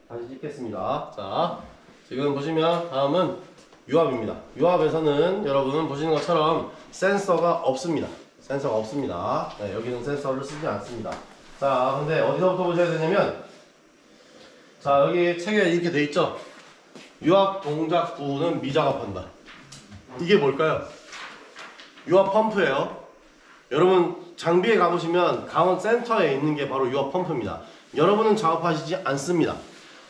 다시 찍겠습니다. 자, 지금 보시면 다음은 유압입니다. 유압에서는 여러분 보시는 것처럼 센서가 없습니다. 센서가 없습니다. 네, 여기는 센서를 쓰지 않습니다. 자, 근데 어디서부터 보셔야 되냐면, 자, 여기 책에 이렇게 돼 있죠? 유압 동작부는 미작업한다. 이게 뭘까요? 유압 펌프예요. 여러분 장비에 가보시면 강원 센터에 있는 게 바로 유압 펌프입니다. 여러분은 작업하시지 않습니다.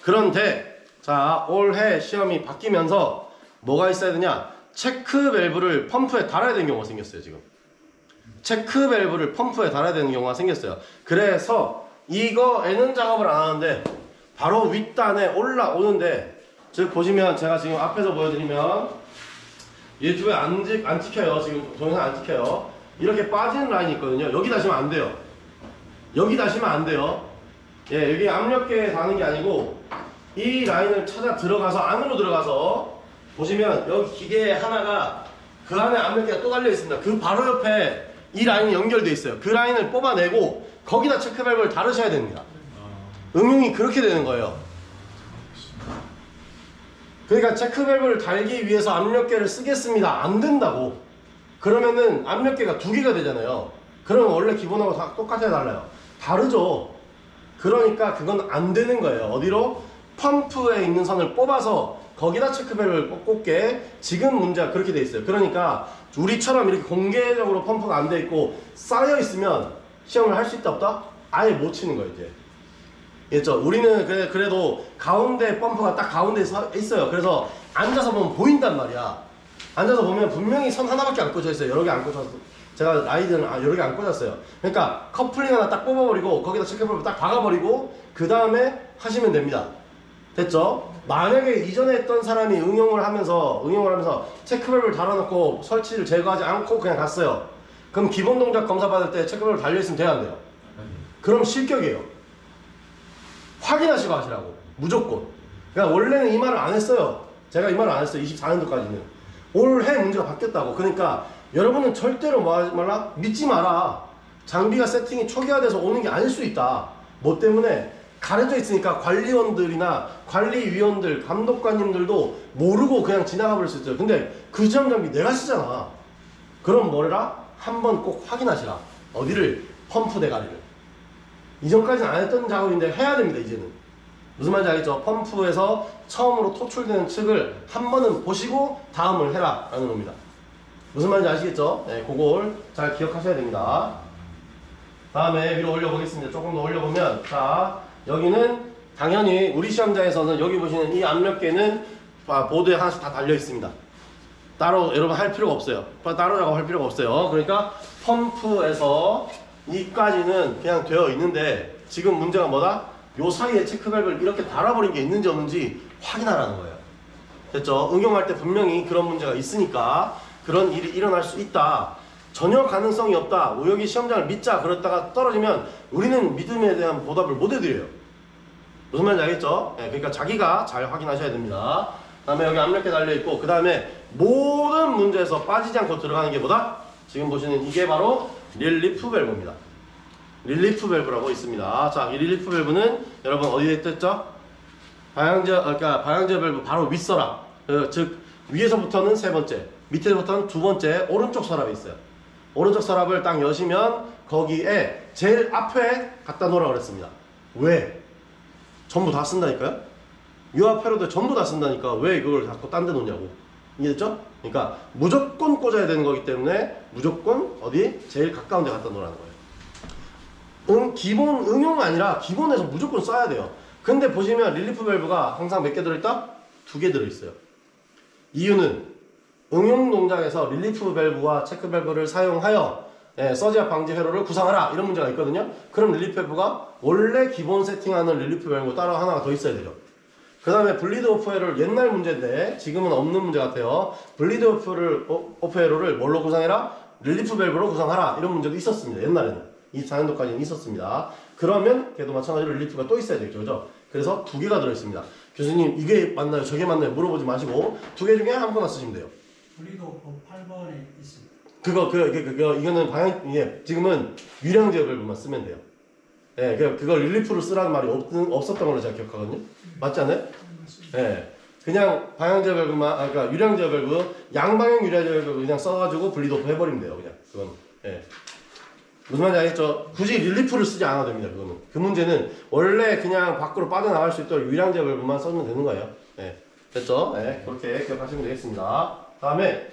그런데 자, 올해 시험이 바뀌면서 뭐가 있어야 되냐? 체크 밸브를 펌프에 달아야 되는 경우가 생겼어요. 지금 체크 밸브를 펌프에 달아야 되는 경우가 생겼어요. 그래서 이거에는 작업을 안 하는데 바로 윗단에 올라오는데, 즉 보시면 제가 지금 앞에서 보여드리면 유튜브에 안 찍혀요. 지금 동영상 안 찍혀요. 이렇게 빠지는 라인이 있거든요. 여기 다시면 안 돼요. 여기 다시면 안 돼요. 예, 여기 압력계에 다는 게 아니고 이 라인을 찾아 들어가서 안으로 들어가서 보시면 여기 기계 하나가 그 안에 압력계가 또 달려 있습니다. 그 바로 옆에 이 라인이 연결돼 있어요. 그 라인을 뽑아내고 거기다 체크 밸브를 달으셔야 됩니다. 응용이 그렇게 되는 거예요. 그러니까 체크 밸브를 달기 위해서 압력계를 쓰겠습니다. 안 된다고. 그러면은 압력계가 두 개가 되잖아요. 그러면 원래 기본하고 다 똑같아야 달라요. 다르죠. 그러니까 그건 안 되는 거예요. 어디로? 펌프에 있는 선을 뽑아서 거기다 체크 밸브를 꽂게. 지금 문제가 그렇게 돼 있어요. 그러니까 우리처럼 이렇게 공개적으로 펌프가 안 돼 있고 쌓여 있으면 시험을 할 수 있다 없다? 아예 못 치는 거예요. 이제 됐죠? 우리는 그래도 가운데 펌프가 딱 가운데 있어요. 그래서 앉아서 보면 보인단 말이야. 앉아서 보면 분명히 선 하나밖에 안 꽂혀 있어요. 여러 개 안 꽂혀서 제가 라이드는 여러 개 안 꽂았어요. 그러니까 커플링 하나 딱 뽑아버리고 거기다 체크 밸브 딱 박아버리고 그 다음에 하시면 됩니다. 됐죠? 만약에 이전에 했던 사람이 응용을 하면서 체크 밸브를 달아놓고 설치를 제거하지 않고 그냥 갔어요. 그럼 기본 동작 검사 받을 때 체크 밸브 달려있으면 돼야 안 돼요? 그럼 실격이에요. 확인하시고 하시라고. 무조건. 그러니까 원래는 이 말을 안 했어요. 제가 이 말을 안 했어요. 24년도까지는. 올해 문제가 바뀌었다고. 그러니까 여러분은 절대로 뭐 하지 말라? 믿지 마라. 장비가 세팅이 초기화돼서 오는 게 아닐 수 있다. 뭐 때문에? 가려져 있으니까 관리원들이나 관리위원들, 감독관님들도 모르고 그냥 지나가 버릴 수 있어요. 근데 그 지점 장비 내가 쓰잖아. 그럼 뭐래라? 한번 꼭 확인하시라. 어디를? 펌프 대가리를. 이전까지는 안 했던 작업인데 해야 됩니다. 이제는. 무슨 말인지 알겠죠? 펌프에서 처음으로 토출되는 측을 한 번은 보시고 다음을 해라 라는 겁니다. 무슨 말인지 아시겠죠? 네, 그걸 잘 기억하셔야 됩니다. 다음에 위로 올려보겠습니다. 조금 더 올려보면, 자, 여기는 당연히 우리 시험장에서는 여기 보시는 이 압력계는 보드에 하나씩 다 달려 있습니다. 따로 여러분 할 필요가 없어요. 따로 작업할 필요가 없어요. 그러니까 펌프에서 이까지는 그냥 되어 있는데 지금 문제가 뭐다? 요 사이에 체크 밸브를 이렇게 달아버린 게 있는지 없는지 확인하라는 거예요. 됐죠? 응용할 때 분명히 그런 문제가 있으니까 그런 일이 일어날 수 있다. 전혀 가능성이 없다. 여기 시험장을 믿자. 그랬다가 떨어지면 우리는 믿음에 대한 보답을 못 해드려요. 무슨 말인지 알겠죠? 네, 그러니까 자기가 잘 확인하셔야 됩니다. 그 다음에 여기 압력계 달려있고, 그 다음에 모든 문제에서 빠지지 않고 들어가는 게 뭐다? 지금 보시는 이게 바로 릴리프 밸브입니다. 릴리프 밸브라고 있습니다. 자, 이 릴리프 밸브는 여러분 어디에 떴죠? 그러니까 방향제 밸브 바로 윗서랍. 즉 위에서부터는 세 번째, 밑에서부터는 두 번째 오른쪽 서랍에 있어요. 오른쪽 서랍을 딱 여시면 거기에 제일 앞에 갖다 놓으라고 그랬습니다. 왜? 전부 다 쓴다니까요? 유압회로도 전부 다 쓴다니까 왜 이걸 자꾸 딴 데 놓냐고. 이해됐죠? 그러니까 무조건 꽂아야 되는 거기 때문에 무조건 어디? 제일 가까운 데 갖다 놓으라는 거예요. 기본 응용은 아니라 기본에서 무조건 써야 돼요. 근데 보시면 릴리프 밸브가 항상 몇 개 들어있다? 두 개 들어있어요. 이유는 응용 동작에서 릴리프 밸브와 체크 밸브를 사용하여 서지압 방지 회로를 구상하라 이런 문제가 있거든요. 그럼 릴리프 밸브가 원래 기본 세팅하는 릴리프 밸브 따로 하나가 더 있어야 되죠. 그 다음에 블리드 오프 회로를 옛날 문제인데 지금은 없는 문제 같아요. 블리드 오프 회로를 뭘로 구상해라? 릴리프 밸브로 구상하라 이런 문제도 있었습니다. 옛날에는 24년도까지는 있었습니다. 그러면 걔도 마찬가지로 릴리프가 또 있어야 되겠죠. 그죠? 그래서 두 개가 들어있습니다. 교수님 이게 맞나요? 저게 맞나요? 물어보지 마시고 두 개 중에 아무거나 쓰시면 돼요. 블리드 오프 8번에 있습니다. 이거는 지금은 유량제 밸브만 쓰면 돼요. 예, 그걸 릴리프로 쓰라는 말이 없었던 걸로 제가 기억하거든요. 맞지 않아요? 예. 그냥 방향제어 밸브만, 그러니까 유량제어 밸브, 양방향 유량제어 밸브 그냥 써가지고 분리도프 해버리면 돼요, 그냥. 그건. 예. 무슨 말인지 알겠죠? 굳이 릴리프를 쓰지 않아도 됩니다, 그거는. 그 문제는 원래 그냥 밖으로 빠져나갈 수 있도록 유량제어 밸브만 써면 되는 거예요. 예. 됐죠? 예. 그렇게 기억하시면 되겠습니다. 다음에,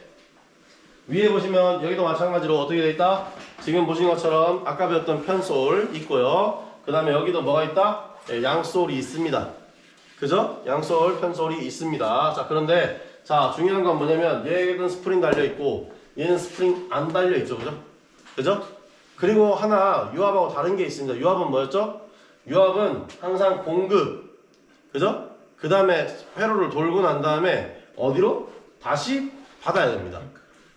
위에 보시면 여기도 마찬가지로 어떻게 되어 있다? 지금 보신 것처럼 아까 배웠던 편솔 있고요. 그 다음에 여기도 뭐가 있다? 예, 양솔이 있습니다. 그죠? 양솔, 편솔이 있습니다. 자, 그런데 자, 중요한 건 뭐냐면 얘는 스프링 달려 있고 얘는 스프링 안 달려 있죠. 그죠? 그죠? 그리고 하나 유압하고 다른 게 있습니다. 유압은 뭐였죠? 유압은 항상 공급. 그죠? 그 다음에 회로를 돌고 난 다음에 어디로? 다시 받아야 됩니다.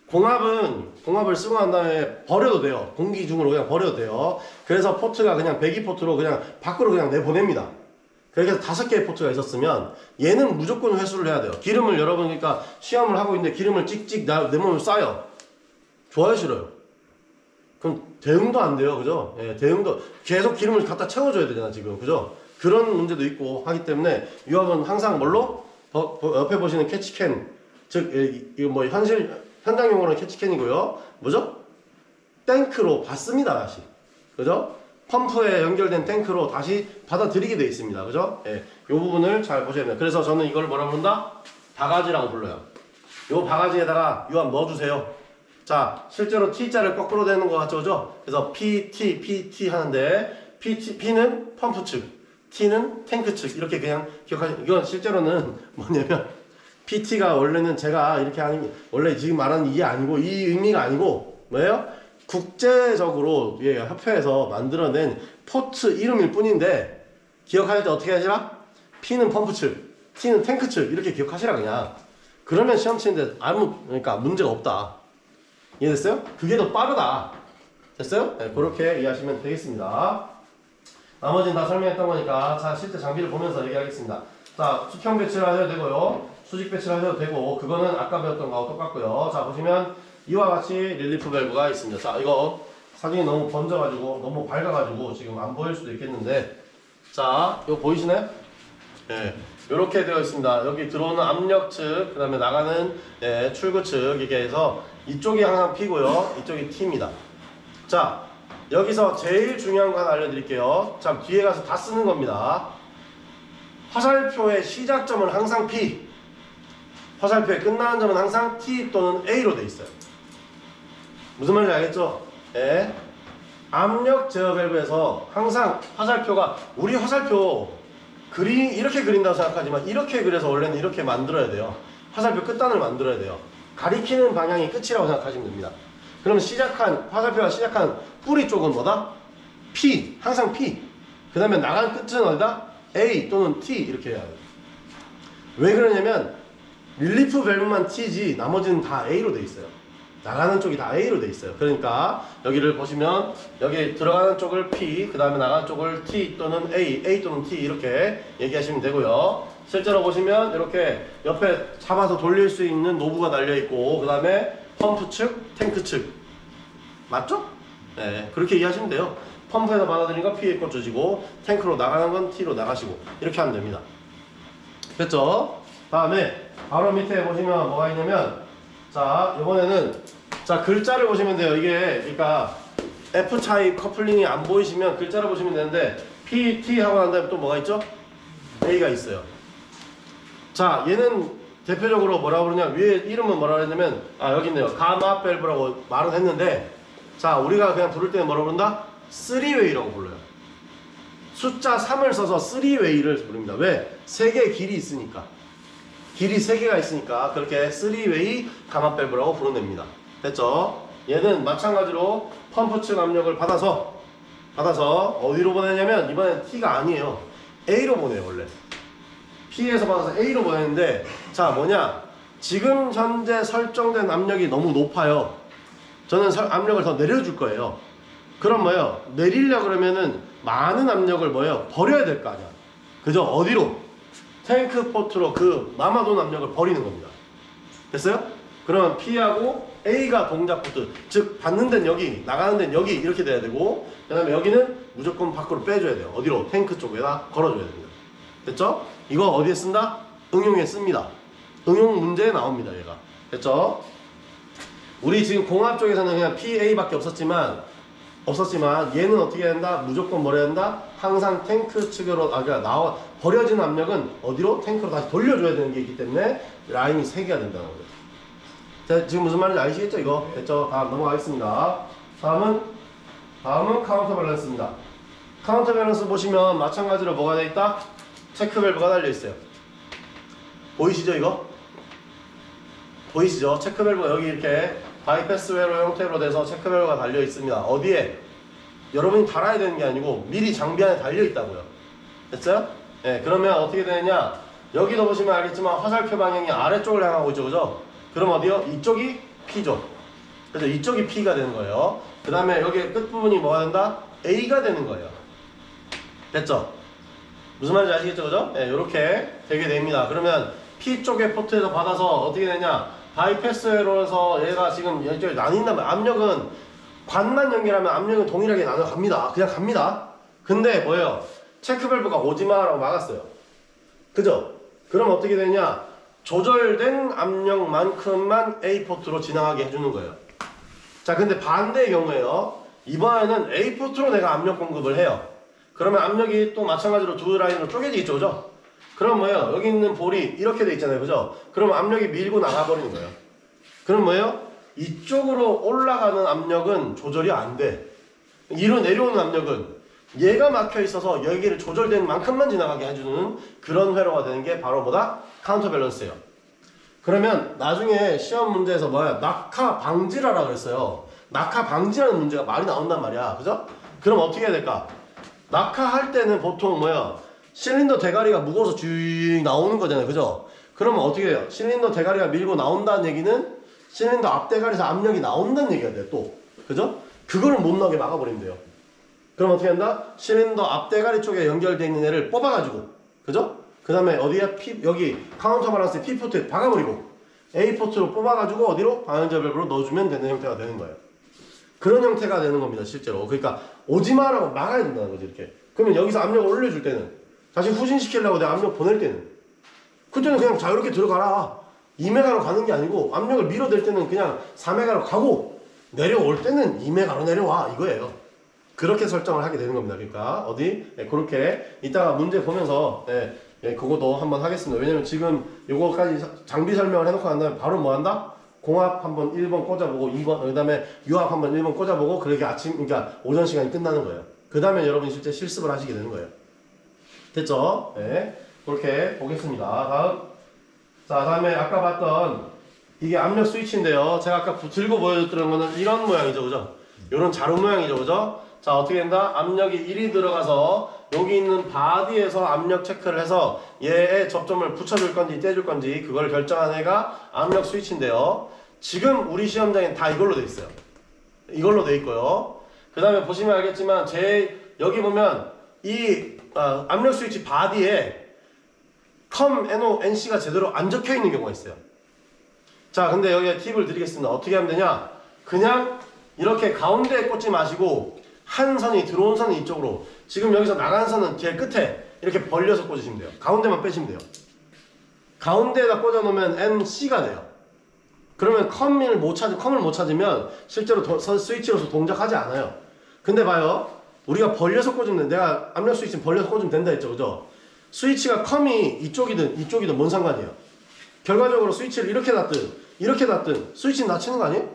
공합을 쓰고 난 다음에 버려도 돼요. 공기 중으로 그냥 버려도 돼요. 그래서 포트가 그냥 배기 포트로 그냥 밖으로 그냥 내보냅니다. 그래서 5개의 포트가 있었으면 얘는 무조건 회수를 해야 돼요. 기름을 여러분 그러니까 시험을 하고 있는데 기름을 찍찍 내 몸을 쌓여. 좋아요, 싫어요? 그럼 대응도 안 돼요. 그죠? 예, 대응도 계속 기름을 갖다 채워줘야 되잖아, 지금. 그죠? 그런 문제도 있고 하기 때문에 유압은 항상 뭘로? 옆에 보시는 캐치캔. 즉, 이거 뭐 현장 용어로는 캐치캔이고요. 뭐죠? 탱크로 받습니다, 다시. 그죠? 펌프에 연결된 탱크로 다시 받아들이게 되어 있습니다. 그죠? 예. 이 부분을 잘 보셔야 돼요. 그래서 저는 이걸 뭐라 부른다? 바가지라고 불러요. 이 바가지에다가 유압 넣어주세요. 자, 실제로 T자를 거꾸로 되는 것 같죠? 그죠? 그래서 PT 하는데, P는 펌프 측, T는 탱크 측. 이렇게 그냥 기억하시면, 이건 실제로는 뭐냐면, PT가 원래는 제가 이렇게 하는, 원래 지금 말하는 이게 아니고, 이 의미가 아니고, 뭐예요? 국제적으로 예, 협회에서 만들어낸 포트 이름일 뿐인데 기억할 때 어떻게 하시라? P는 펌프 측, T는 탱크 측 이렇게 기억하시라 그냥. 그러면 시험 치는데 그러니까 문제가 없다. 이해됐어요? 그게 더 빠르다. 됐어요? 네, 그렇게 이해하시면 되겠습니다. 나머지는 다 설명했던 거니까 자 실제 장비를 보면서 얘기하겠습니다. 자 수평 배치를 하셔도 되고요, 수직 배치를 하셔도 되고 그거는 아까 배웠던 거하고 똑같고요. 자 보시면 이와 같이 릴리프 밸브가 있습니다. 자, 이거 사진이 너무 번져가지고 너무 밝아가지고 지금 안 보일 수도 있겠는데, 자, 이거 보이시나요? 예, 이렇게 되어 있습니다. 여기 들어오는 압력 측, 그 다음에 나가는 예, 출구 측 이렇게 해서 이쪽이 항상 P고요, 이쪽이 T입니다. 자, 여기서 제일 중요한 거 하나 알려드릴게요. 자, 뒤에 가서 다 쓰는 겁니다. 화살표의 시작점은 항상 P, 화살표의 끝나는 점은 항상 T 또는 A로 되어 있어요. 무슨 말인지 알겠죠? 예. 압력 제어 밸브에서 항상 화살표가 우리 화살표 이렇게 그린다고 생각하지만 이렇게 그려서 원래는 이렇게 만들어야 돼요. 화살표 끝단을 만들어야 돼요. 가리키는 방향이 끝이라고 생각하시면 됩니다. 그러면 화살표가 시작한 뿌리 쪽은 뭐다? P, 항상 P. 그 다음에 나간 끝은 어디다? A 또는 T 이렇게 해야 돼요. 왜 그러냐면 릴리프 밸브만 T지 나머지는 다 A로 돼 있어요. 나가는 쪽이 다 A로 돼 있어요. 그러니까 여기를 보시면 여기 들어가는 쪽을 P, 그 다음에 나가는 쪽을 T 또는 A 또는 T 이렇게 얘기하시면 되고요. 실제로 보시면 이렇게 옆에 잡아서 돌릴 수 있는 노브가 달려 있고 그 다음에 펌프 측, 탱크 측 맞죠? 네, 그렇게 이해하시면 돼요. 펌프에서 받아들이는 건 P에 꽂혀지고 탱크로 나가는 건 T로 나가시고 이렇게 하면 됩니다. 됐죠? 다음에 바로 밑에 보시면 뭐가 있냐면 자 이번에는 자 글자를 보시면 돼요. 이게 그러니까 F 차이 커플링이 안 보이시면 글자를 보시면 되는데 P, T 하고 난 다음에 또 뭐가 있죠? A가 있어요. 자 얘는 대표적으로 뭐라고 그러냐, 위에 이름은 뭐라고 했냐면 여기 있네요. 가마 밸브라고 말은 했는데 자 우리가 그냥 부를 때는 뭐라고 부른다? 3웨이라고 불러요. 숫자 3을 써서 3웨이를 부릅니다. 왜? 3개의 길이 있으니까. 길이 3개가 있으니까 그렇게 3웨이 가마 밸브라고 부르냅니다. 됐죠? 얘는 마찬가지로 펌프 측 압력을 받아서 어디로 보내냐면 이번엔 T가 아니에요. A로 보내요. 원래 P에서 받아서 A로 보내는데 자 뭐냐, 지금 현재 설정된 압력이 너무 높아요. 저는 압력을 더 내려줄 거예요. 그럼 뭐예요? 내리려 그러면은 많은 압력을 뭐예요? 버려야 될 거 아니야. 그죠? 어디로? 탱크 포트로 그 남아돈 압력을 버리는 겁니다. 됐어요? 그러면 P하고 A가 동작 포트, 즉 받는 데는 여기, 나가는 데는 여기 이렇게 돼야 되고, 그 다음에 여기는 무조건 밖으로 빼줘야 돼요. 어디로? 탱크 쪽에다 걸어줘야 됩니다. 됐죠? 이거 어디에 쓴다? 응용에 씁니다. 응용 문제에 나옵니다. 얘가. 됐죠? 우리 지금 공합 쪽에서는 그냥 PA밖에 없었지만 얘는 어떻게 해야 된다? 무조건 뭐라 해야 된다? 항상 탱크 측으로, 그러니까 버려진 압력은 어디로? 탱크로 다시 돌려줘야 되는 게 있기 때문에 라인이 3개가 된다는 거죠. 자, 지금 무슨 말인지 아시겠죠? 이거? 됐죠? 다음 넘어가겠습니다. 다음은 카운터 밸런스입니다. 카운터 밸런스 보시면 마찬가지로 뭐가 되어 있다? 체크 밸브가 달려 있어요. 보이시죠, 이거? 보이시죠? 체크 밸브가 여기 이렇게 바이패스 회로 형태로 돼서 체크 밸브가 달려 있습니다. 어디에? 여러분이 달아야 되는 게 아니고 미리 장비 안에 달려 있다고요. 됐어요? 네, 그러면 어떻게 되느냐? 여기도 보시면 알겠지만 화살표 방향이 아래쪽을 향하고 있죠, 그죠? 그럼 어디요? 이쪽이 P죠. 그죠? 이쪽이 P가 되는 거예요. 그 다음에 여기 끝부분이 뭐가 된다? A가 되는 거예요. 됐죠? 무슨 말인지 아시겠죠, 그죠? 네, 이렇게 되게 됩니다. 그러면 P 쪽의 포트에서 받아서 어떻게 되냐? 바이패스로 해서 얘가 지금 이쪽에 나뉜다면 압력은 관만 연결하면 압력은 동일하게 나눠갑니다. 그냥 갑니다. 근데 뭐예요? 체크 밸브가 오지마라고 막았어요. 그죠? 그럼 어떻게 되냐? 조절된 압력만큼만 A 포트로 지나가게 해주는 거예요. 자, 근데 반대의 경우에요. 이번에는 A 포트로 내가 압력 공급을 해요. 그러면 압력이 또 마찬가지로 두 라인으로 쪼개져 있죠, 그죠? 그럼 뭐예요? 여기 있는 볼이 이렇게 돼 있잖아요, 그죠? 그럼 압력이 밀고 나가버리는 거예요. 그럼 뭐예요? 이쪽으로 올라가는 압력은 조절이 안 돼. 이로 내려오는 압력은 얘가 막혀 있어서 여기를 조절된 만큼만 지나가게 해주는 그런 회로가 되는 게 바로 뭐다? 카운터 밸런스예요. 그러면 나중에 시험 문제에서 뭐야? 낙하 방지라라 그랬어요. 낙하 방지라는 문제가 말이 나온단 말이야, 그죠? 그럼 어떻게 해야 될까? 낙하할 때는 보통 뭐야? 실린더 대가리가 무거워서 쭉 나오는 거잖아요, 그죠? 그러면 어떻게 해요? 실린더 대가리가 밀고 나온다는 얘기는 실린더 앞대가리에서 압력이 나온다는 얘기가 돼요, 또. 그죠? 그거를 못 나오게 막아버리면 돼요. 그럼 어떻게 한다? 실린더 앞대가리 쪽에 연결되어 있는 애를 뽑아가지고, 그죠? 그 다음에 어디야? 여기 카운터 밸런스 P포트에 박아버리고 A포트로 뽑아가지고 어디로? 방향제 밸브로 넣어주면 되는 형태가 되는 거예요. 그런 형태가 되는 겁니다, 실제로. 그러니까 오지마라고 막아야 된다는 거지, 이렇게. 그러면 여기서 압력을 올려줄 때는, 다시 후진시키려고 내가 압력 보낼 때는, 그때는 그냥 자유롭게 들어가라. 2메가로 가는 게 아니고 압력을 밀어댈 때는 그냥 4메가로 가고 내려올 때는 2메가로 내려와, 이거예요. 그렇게 설정을 하게 되는 겁니다. 그러니까 어디? 네, 그렇게 이따가 문제 보면서 그거도 한번 하겠습니다. 왜냐면 지금 요거까지 장비 설명을 해놓고 난 다음에 바로 뭐 한다? 공합 한번 1번 꽂아보고 2번, 그 다음에 유압 한번 1번 꽂아보고 그렇게 그러니까 오전 시간이 끝나는 거예요. 그 다음에 여러분이 실제 실습을 하시게 되는 거예요. 됐죠? 네. 그렇게 보겠습니다. 다음에 아까 봤던 이게 압력 스위치인데요. 제가 아까 들고 보여줬던 거는 이런 모양이죠, 그죠? 이런 자루 모양이죠, 그죠? 자, 어떻게 된다? 압력이 1이 들어가서 여기 있는 바디에서 압력 체크를 해서 얘에 접점을 붙여줄 건지 떼줄 건지 그걸 결정한 애가 압력 스위치인데요. 지금 우리 시험장엔 다 이걸로 돼 있어요. 이걸로 돼 있고요. 그 다음에 보시면 알겠지만 여기 보면 이 압력 스위치 바디에 COM, NO, NC가 제대로 안 적혀 있는 경우가 있어요. 자, 근데 여기에 팁을 드리겠습니다. 어떻게 하면 되냐? 그냥 이렇게 가운데에 꽂지 마시고 한 선이 들어온 선은 이쪽으로, 지금 여기서 나간 선은 제일 끝에 이렇게 벌려서 꽂으시면 돼요. 가운데만 빼시면 돼요. 가운데에다 꽂아 놓으면 NC가 돼요. 그러면 컴을 못 찾으면 실제로 스위치로서 동작하지 않아요. 근데 봐요. 우리가 벌려서 꽂으면 내가 압력 스위치는 벌려서 꽂으면 된다 했죠, 그죠? 스위치가 컴이 이쪽이든 뭔 상관이에요. 결과적으로 스위치를 이렇게 놨든 스위치는 닫히는 거 아니에요?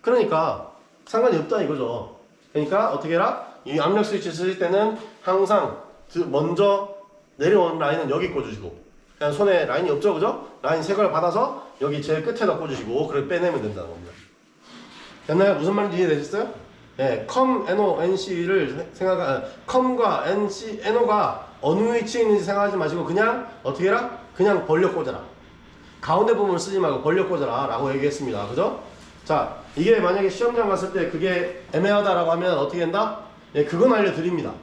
그러니까 상관이 없다 이거죠. 그러니까 어떻게 해라? 이 압력 스위치 쓰실 때는 항상 먼저 내려온 라인은 여기 꽂으시고, 그냥 손에 라인이 없죠, 그죠? 라인 세 걸 받아서 여기 제일 끝에다 꽂으시고 그걸 빼내면 된다는 겁니다. 됐나요? 무슨 말인지 이해되셨어요? 네, COM, NO, NC를 COM과 NC, NO가 어느 위치에 있는지 생각하지 마시고 그냥 어떻게 해라? 그냥 벌려 꽂아라. 가운데 부분을 쓰지 말고 벌려 꽂아라 라고 얘기했습니다. 그죠? 자, 이게 만약에 시험장 갔을 때 그게 애매하다라고 하면 어떻게 한다? 예, 그건 알려드립니다.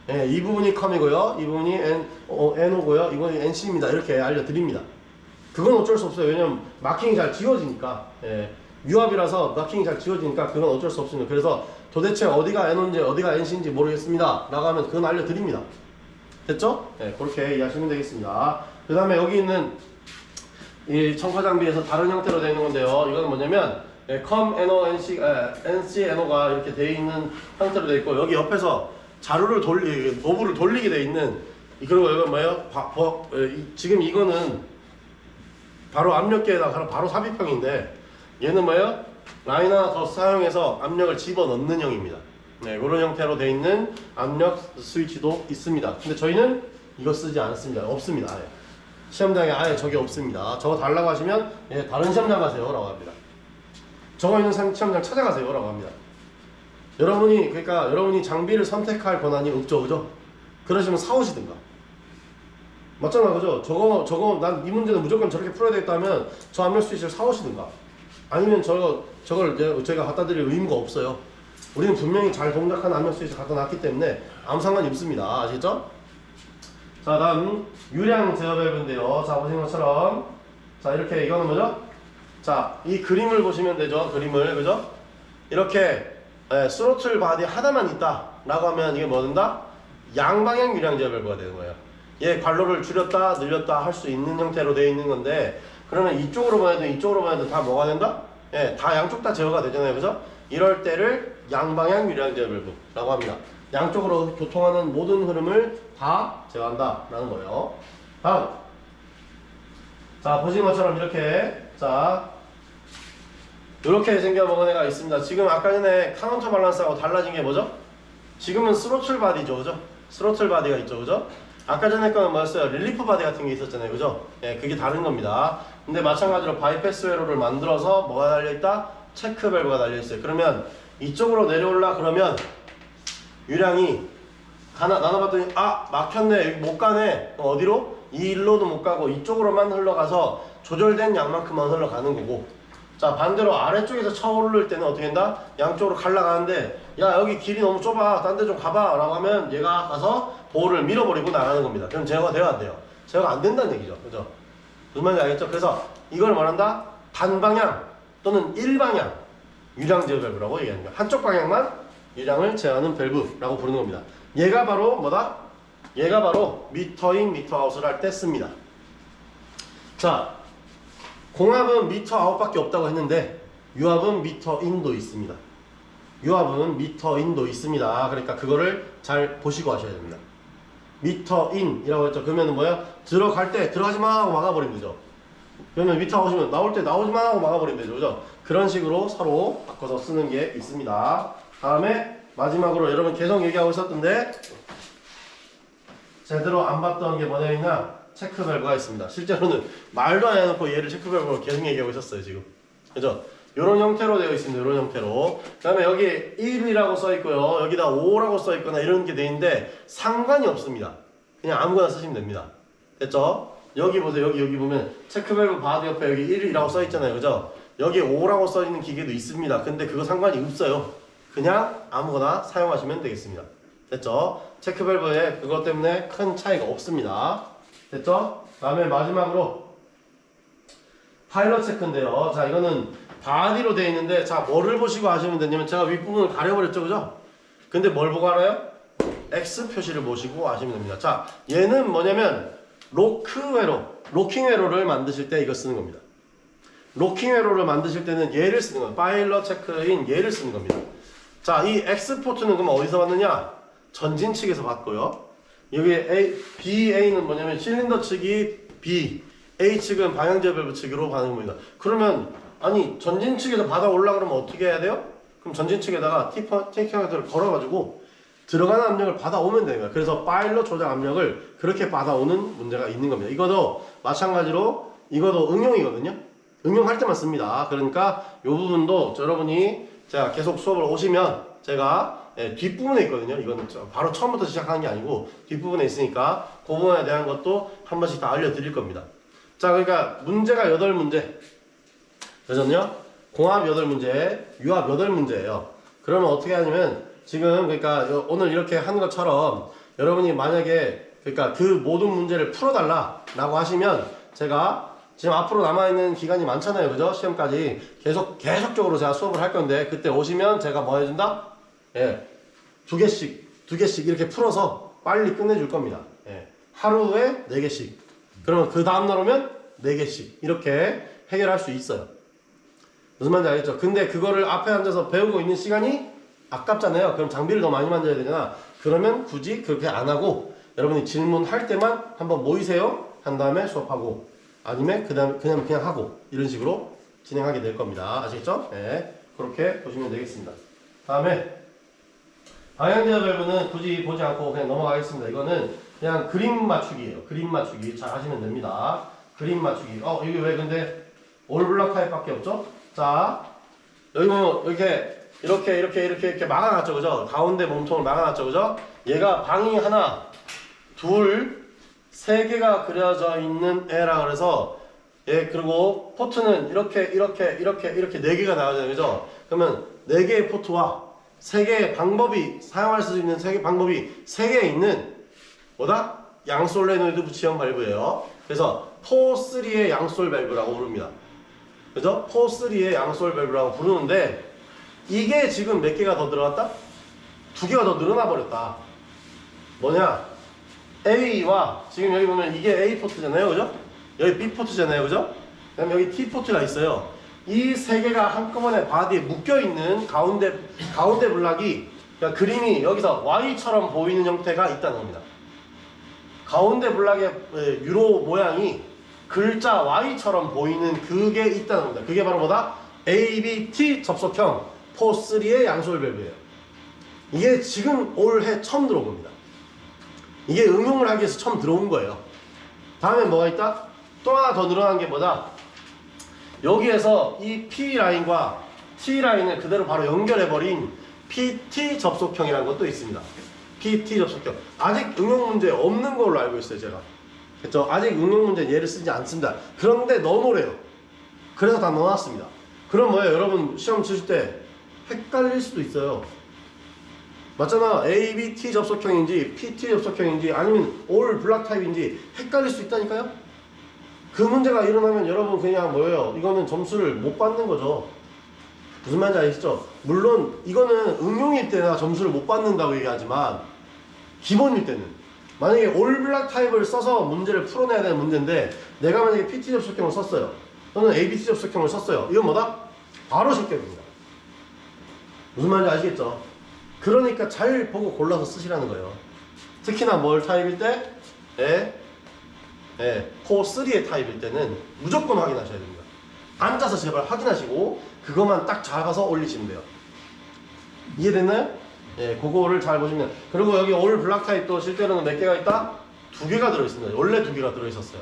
예, 이 부분이 COM이고요, 이 부분이 NO고요, 이건 NC입니다. 이렇게 알려드립니다. 그건 어쩔 수 없어요. 왜냐면 마킹이 잘 지워지니까. 예, 유압이라서 마킹이 잘 지워지니까 그건 어쩔 수 없습니다. 그래서 도대체 어디가 NO인지 어디가 NC인지 모르겠습니다 라고 하면 그건 알려드립니다. 됐죠? 네, 그렇게 이해하시면 되겠습니다. 그 다음에 여기 있는 이 청파 장비에서 다른 형태로 되어 있는 건데요. 이거는 뭐냐면 COM NO, NC NO가 이렇게 되어 있는 형태로 되어 있고, 여기 옆에서 자루를 노브를 돌리게 되어 있는, 그리고 이건 뭐예요? 지금 이거는 바로 압력계에다가 바로 삽입형인데, 얘는 뭐예요? 라인 하나 더 사용해서 압력을 집어넣는 형입니다. 네, 이런 형태로 되어 있는 압력 스위치도 있습니다. 근데 저희는 이거 쓰지 않습니다. 없습니다. 아예. 시험장에 아예 저게 없습니다. 저거 달라고 하시면 다른 시험장 가세요 라고 합니다. 저거 있는 시험장 찾아가세요 라고 합니다. 여러분이 장비를 선택할 권한이 없죠, 그죠? 그러시면 사오시든가. 맞잖아, 그죠? 저거 난 이 문제는 무조건 저렇게 풀어야 되겠다면 저 압력 스위치를 사오시든가. 아니면 저걸 제가 갖다 드릴 의무가 없어요. 우리는 분명히 잘 동작한 압력 스위치 갖다 놨기 때문에 아무 상관이 없습니다. 아시겠죠? 자, 다음 유량 제어 밸브인데요. 자, 보시는 것처럼, 자, 이렇게, 이거는 뭐죠? 자, 이 그림을 보시면 되죠. 그림을, 그죠? 이렇게 스로틀 바디 하나만 있다 라고 하면 이게 뭐 된다? 양방향 유량 제어 밸브가 되는 거예요. 얘 관로를 줄였다 늘렸다 할 수 있는 형태로 되어 있는 건데, 그러면 이쪽으로만 해도 이쪽으로만 해도 다 뭐가 된다? 예, 다 양쪽 다 제어가 되잖아요, 그죠? 이럴 때를 양방향 유량 제어 밸브라고 합니다. 양쪽으로 교통하는 모든 흐름을 다 제어한다 라는 거예요. 다음, 자, 보시는 것처럼 이렇게, 자, 이렇게 생겨먹은 애가 있습니다. 지금 아까 전에 카운터 밸런스하고 달라진 게 뭐죠? 지금은 스로틀 바디죠, 그죠? 스로틀 바디가 있죠, 그죠? 아까 전에 거는 뭐였어요? 릴리프 바디 같은 게 있었잖아요, 그죠? 예, 그게 다른 겁니다. 근데 마찬가지로 바이패스 회로를 만들어서 뭐가 달려있다? 체크 밸브가 달려있어요. 그러면 이쪽으로 내려올라 그러면 유량이 나눠봤더니 막혔네, 여기 못 가네. 어디로? 이 일로도 못 가고 이쪽으로만 흘러가서 조절된 양만큼만 흘러가는 거고, 자, 반대로 아래쪽에서 차오를 때는 어떻게 된다? 양쪽으로 갈라가는데, 야, 여기 길이 너무 좁아, 딴 데 좀 가봐 라고 하면 얘가 가서 볼을 밀어버리고 나가는 겁니다. 그럼 제어가 돼요, 안 돼요? 제어가 안 된다는 얘기죠, 그죠? 무슨 말인지 알겠죠? 그래서 이걸 말한다? 단방향 또는 일방향 유량 제어 밸브라고 얘기합니다. 한쪽 방향만 유량을 제어하는 밸브라고 부르는 겁니다. 얘가 바로 뭐다? 얘가 바로 미터 인 미터 아웃을 할 때 씁니다. 자, 공압은 미터 아웃밖에 없다고 했는데 유압은 미터 인도 있습니다. 유압은 미터 인도 있습니다. 그러니까 그거를 잘 보시고 하셔야 됩니다. 미터 인이라고 했죠. 그러면 뭐야? 들어갈 때 들어가지마 하고 막아버리면 되죠. 그러면 미터 아웃이면 나올 때 나오지마 하고 막아버리면 되죠, 그죠? 그런 식으로 서로 바꿔서 쓰는 게 있습니다. 다음에 마지막으로 여러분 계속 얘기하고 있었던데 제대로 안 봤던 게 뭐냐면 체크 밸브가 있습니다. 실제로는 말도 안 해놓고 얘를 체크 밸브로 계속 얘기하고 있었어요, 지금. 그죠? 요런 형태로 되어 있습니다. 요런 형태로. 그 다음에 여기 1이라고 써 있고요. 여기다 5라고 써 있거나 이런 게 돼 있는데 상관이 없습니다. 그냥 아무거나 쓰시면 됩니다. 됐죠? 여기 보세요. 여기 보면 체크 밸브 바디 옆에 여기 1이라고 써 있잖아요. 그죠? 여기 5라고 써 있는 기계도 있습니다. 근데 그거 상관이 없어요. 그냥 아무거나 사용하시면 되겠습니다. 됐죠? 체크 밸브에 그것 때문에 큰 차이가 없습니다. 됐죠? 그 다음에 마지막으로 파일럿 체크인데요. 자, 이거는 바디로 되어 있는데, 자, 뭐를 보시고 하시면 되냐면, 제가 윗부분을 가려버렸죠, 그죠? 근데 뭘 보고 알아요? X 표시를 보시고 하시면 됩니다. 자, 얘는 뭐냐면 로킹 회로를 만드실 때 이거 쓰는 겁니다. 로킹 회로를 만드실 때는 얘를 쓰는 겁니다. 파일럿 체크인 얘를 쓰는 겁니다. 자, 이 X 포트는 그럼 어디서 받느냐? 전진 측에서 받고요. 여기 BA는 뭐냐면 실린더 측이 B, A 측은 방향제 밸브 측으로 받는 겁니다. 그러면 아니 전진 측에서 받아 올라 그러면 어떻게 해야 돼요? 그럼 전진 측에다가 티커를 걸어가지고 들어가는 압력을 받아오면 되는 거예요. 그래서 파일럿 조작 압력을 그렇게 받아오는 문제가 있는 겁니다. 이것도 마찬가지로 이것도 응용이거든요. 응용할 때만 씁니다. 그러니까 이 부분도 여러분이 제가 계속 수업을 오시면 제가 뒷부분에 있거든요. 이거는 바로 처음부터 시작하는 게 아니고 뒷부분에 있으니까 그 부분에 대한 것도 한 번씩 다 알려드릴 겁니다. 자, 그러니까 문제가 8문제. 그래서요, 공압 8문제, 유압 8문제예요. 그러면 어떻게 하냐면 지금 그러니까 오늘 이렇게 하는 것처럼 여러분이 만약에 그러니까 그 모든 문제를 풀어달라 라고 하시면 제가 지금 앞으로 남아있는 기간이 많잖아요. 그죠? 시험까지. 계속적으로 제가 수업을 할 건데, 그때 오시면 제가 뭐 해준다? 예. 두 개씩 이렇게 풀어서 빨리 끝내줄 겁니다. 예. 하루에 4개씩. 그러면 그 다음날 오면 4개씩. 이렇게 해결할 수 있어요. 무슨 말인지 알겠죠? 근데 그거를 앞에 앉아서 배우고 있는 시간이 아깝잖아요. 그럼 장비를 더 많이 만져야 되잖아. 그러면 굳이 그렇게 안 하고, 여러분이 질문할 때만 한번 모이세요. 한 다음에 수업하고, 아니면 그냥 하고, 이런 식으로 진행하게 될 겁니다. 아시겠죠? 네. 그렇게 보시면 되겠습니다. 다음에, 방향제어 밸브는 굳이 보지 않고 그냥 넘어가겠습니다. 이거는 그냥 그림 맞추기예요. 그림 맞추기 잘 하시면 됩니다. 그림 맞추기. 이게 왜 근데 올블락 타입밖에 없죠? 자, 여기 보면 이렇게 막아놨죠, 그죠? 가운데 몸통을 막아놨죠, 그죠? 얘가 방이 하나, 둘, 세 개가 그려져 있는 애라 그래서 그리고 포트는 이렇게 4개가 나와요, 그죠? 그러면 4개의 포트와 3개의 방법이 사용할 수 있는 3개 방법이 3개 있는 뭐다? 양솔레노이드 부치형 밸브예요. 그래서 포3의 양솔 밸브라고 부릅니다. 그죠? 포3의 양솔 밸브라고 부르는데 이게 지금 몇 개가 더 들어갔다? 2개가 더 늘어나 버렸다. 뭐냐? A와 지금 여기 보면 이게 A 포트잖아요, 그죠? 여기 B 포트잖아요, 그죠? 그다음 여기 T 포트가 있어요. 이 3개가 한꺼번에 바디에 묶여있는 가운데 블락이, 그러니까 그림이 여기서 Y처럼 보이는 형태가 있다는 겁니다. 가운데 블락의 유로 모양이 글자 Y처럼 보이는 그게 있다는 겁니다. 그게 바로 뭐다? ABT 접속형 포3의 양솔 밸브예요. 이게 지금 올해 처음 들어온 겁니다. 이게 응용을 하기 위해서 처음 들어온 거예요. 다음에 뭐가 있다? 또 하나 더 늘어난 게 뭐다? 여기에서 이 P라인과 T라인을 그대로 바로 연결해버린 PT 접속형이라는 것도 있습니다. PT 접속형. 아직 응용 문제 없는 걸로 알고 있어요, 제가. 그쵸? 아직 응용 문제 얘를 쓰지 않습니다. 그런데 넣어놓으래요. 그래서 다 넣어놨습니다. 그럼 뭐예요? 여러분 시험 치실 때 헷갈릴 수도 있어요. 맞잖아. ABT 접속형인지 PT 접속형인지 아니면 올 블락 타입인지 헷갈릴 수 있다니까요. 그 문제가 일어나면 여러분 그냥 뭐예요? 이거는 점수를 못 받는 거죠. 무슨 말인지 아시죠? 물론 이거는 응용일 때나 점수를 못 받는다고 얘기하지만 기본일 때는 만약에 올 블락 타입을 써서 문제를 풀어내야 되는 문제인데 내가 만약에 PT 접속형을 썼어요. 또는 ABT 접속형을 썼어요. 이건 뭐다? 바로 실격입니다. 무슨 말인지 아시겠죠? 그러니까 잘 보고 골라서 쓰시라는 거예요. 특히나 뭘 타입일 때? 포3의 타입일 때는 무조건 확인하셔야 됩니다. 앉아서 제발 확인하시고 그것만 딱 잡아서 올리시면 돼요. 이해됐나요? 그거를 잘 보시면. 그리고 여기 올 블락 타입도 실제로는 몇 개가 있다? 2개가 들어있습니다. 원래 2개가 들어있었어요.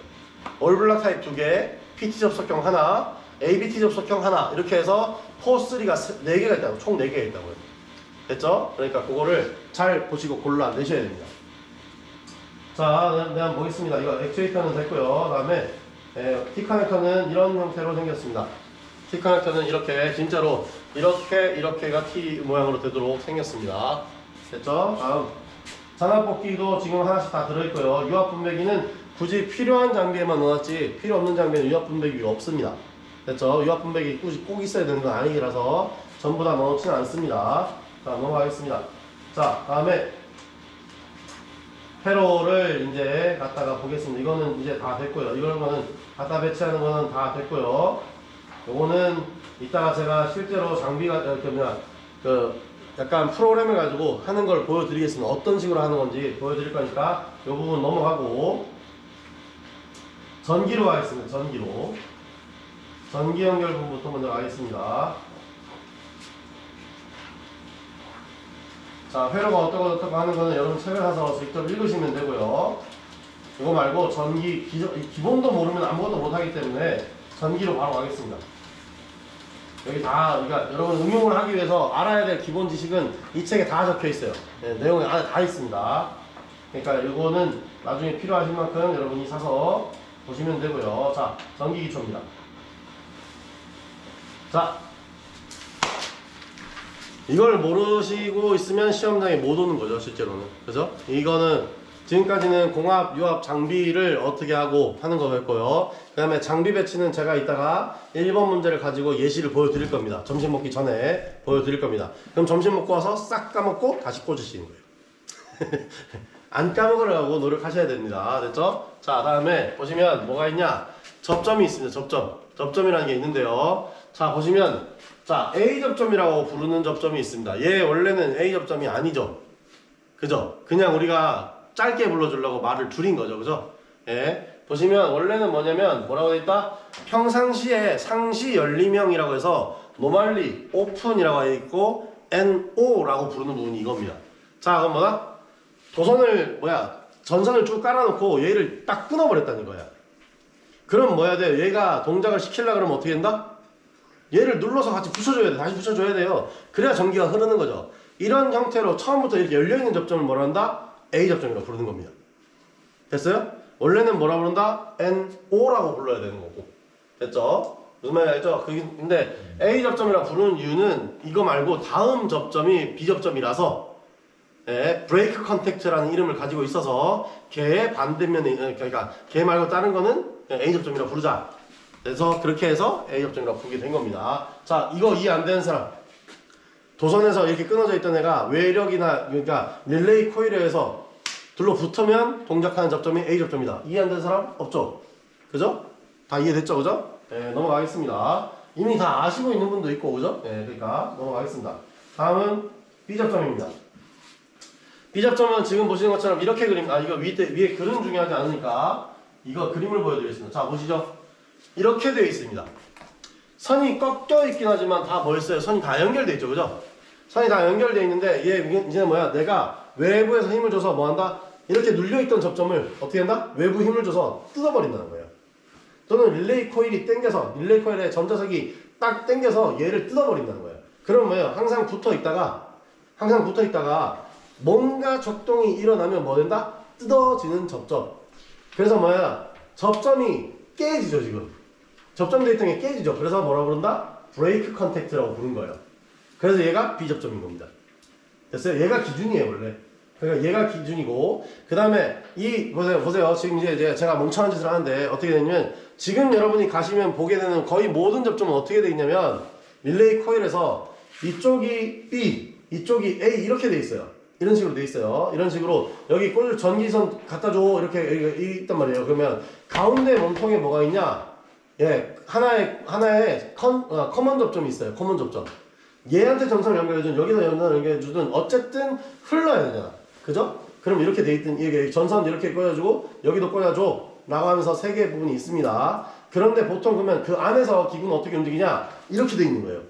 올 블락 타입 2개, PT 접속형 하나, ABT 접속형 하나, 이렇게 해서 포3가 4개가 있다고, 총 4개가 있다고요. 됐죠? 그러니까 그거를 잘 보시고 골라내셔야 됩니다. 자, 네, 한번 보겠습니다. 이거 액추에이터는 됐고요. 그 다음에 T 커넥터는 이런 형태로 생겼습니다. T 커넥터는 이렇게 진짜로 이렇게가 T 모양으로 되도록 생겼습니다. 됐죠? 다음 잔압뽑기도 지금 하나씩 다 들어있고요. 유압분배기는 굳이 필요한 장비에만 넣었지 필요 없는 장비에는 유압분배기가 없습니다. 됐죠? 유압분배기 꼭 있어야 되는 건 아니라서 전부 다 넣지는 않습니다. 자, 넘어가겠습니다. 자, 다음에 회로를 이제 갖다가 보겠습니다. 이거는 이제 다 됐고요. 이런 거는 갖다 배치하는 거는 다 됐고요. 요거는 이따가 제가 실제로 장비가 약간 프로그램을 가지고 하는 걸 보여드리겠습니다. 어떤 식으로 하는 건지 보여드릴 거니까 이 부분 넘어가고 전기로 하겠습니다. 전기 연결 부분부터 먼저 가겠습니다. 자, 회로가 어떻고 하는 거는 여러분 책을 사서 직접 읽으시면 되고요. 이거 말고 전기 기본도 모르면 아무것도 못하기 때문에 전기로 바로 가겠습니다. 여기 다, 그러니까 여러분 응용을 하기 위해서 알아야 될 기본 지식은 이 책에 다 적혀 있어요. 내용이 안에 다 있습니다. 그러니까 이거는 나중에 필요하신 만큼 여러분이 사서 보시면 되고요. 자, 전기 기초입니다. 자, 이걸 모르시고 있으면 시험장에 못 오는 거죠, 실제로는. 그죠? 이거는 지금까지는 공합, 유합, 장비를 어떻게 하고 하는 거였고요. 그 다음에 장비 배치는 제가 이따가 1번 문제를 가지고 예시를 보여드릴 겁니다. 점심 먹기 전에 보여드릴 겁니다. 그럼 점심 먹고 와서 싹 까먹고 다시 꽂으시는 거예요. 안 까먹으려고 노력하셔야 됩니다. 됐죠? 자, 다음에 보시면 뭐가 있냐? 접점이 있습니다. 접점이라는 게 있는데요. 자, 보시면 자, A 접점이라고 부르는 접점이 있습니다. 얘 원래는 A 접점이 아니죠. 그죠? 그냥 우리가 짧게 불러주려고 말을 줄인 거죠. 그죠? 예. 보시면 원래는 뭐냐면 뭐라고 돼 있다? 평상시에 상시 열림형이라고 해서 노멀리 오픈이라고 돼 있고 NO라고 부르는 부분이 이겁니다. 자, 그럼 뭐다? 도선을 전선을 쭉 깔아놓고 얘를 딱 끊어버렸다는 거야. 그럼 뭐 해야 돼요? 얘가 동작을 시키려고 그러면 어떻게 된다? 얘를 눌러서 같이 붙여줘야 돼. 다시 붙여줘야 돼요. 그래야 전기가 흐르는 거죠. 이런 형태로 처음부터 이렇게 열려있는 접점을 뭐라 한다? A 접점이라고 부르는 겁니다. 됐어요? 원래는 뭐라 부른다? NO라고 불러야 되는 거고. 됐죠? 무슨 말인지 알죠? 근데 A 접점이라고 부르는 이유는 이거 말고 다음 접점이 B 접점이라서 브레이크 컨택트라는 이름을 가지고 있어서 걔의 반대면에, 그러니까 걔 말고 다른 거는 A 접점이라고 부르자. 그래서 그렇게 해서 A 접점이라고 부르게 된 겁니다. 자, 이거 이해 안 되는 사람. 도선에서 이렇게 끊어져 있던 애가 외력이나 그러니까 릴레이 코일에 의해서 둘러붙으면 동작하는 접점이 A 접점이다. 이해 안 되는 사람 없죠? 그죠? 다 이해됐죠? 그죠? 네, 넘어가겠습니다. 이미 다 아시고 있는 분도 있고, 그죠? 네, 그러니까 넘어가겠습니다. 다음은 B 접점입니다. B 접점은 지금 보시는 것처럼 이렇게 그림, 이거 위에 그림 중요하지 않으니까 이거 그림을 보여드리겠습니다. 자, 보시죠. 이렇게 되어 있습니다. 선이 꺾여 있긴 하지만 다 뭐였어요? 선이 다 연결되어 있죠, 그죠? 선이 다 연결되어 있는데 얘 이제는 뭐야? 내가 외부에서 힘을 줘서 뭐 한다? 이렇게 눌려있던 접점을 어떻게 한다? 외부 힘을 줘서 뜯어버린다는 거예요. 또는 릴레이 코일이 당겨서 릴레이 코일의 전자석이 딱 당겨서 얘를 뜯어버린다는 거예요. 그럼 뭐예요? 항상 붙어 있다가 뭔가 적동이 일어나면 뭐 된다? 뜯어지는 접점. 그래서 뭐야? 접점이 깨지죠, 지금. 접점되어 있던 게 깨지죠. 그래서 뭐라고 부른다? 브레이크 컨택트라고 부른 거예요. 그래서 얘가 B접점인 겁니다. 됐어요? 얘가 기준이에요, 원래. 그러니까 얘가 기준이고, 그 다음에 보세요. 지금 이제 제가 멍청한 짓을 하는데 어떻게 되냐면, 지금 여러분이 가시면 보게 되는 거의 모든 접점은 어떻게 돼 있냐면, 릴레이 코일에서 이쪽이 B, 이쪽이 A 이렇게 돼 있어요. 이런 식으로 돼 있어요. 이런 식으로 여기 전기선 갖다 줘 이렇게 있단 말이에요. 그러면 가운데 몸통에 뭐가 있냐? 예, 하나의 커먼 접점이 있어요. 커먼 접점. 얘한테 전선을 연결해주든 여기서 전선을 연결해주든 어쨌든 흘러야 되잖아. 그죠? 그럼 이렇게 돼 있든 이게 전선 이렇게 꽂아주고 여기도 꽂아줘 라고 하면서 세 개의 부분이 있습니다. 그런데 보통 그러면 그 안에서 기구는 어떻게 움직이냐? 이렇게 돼 있는 거예요.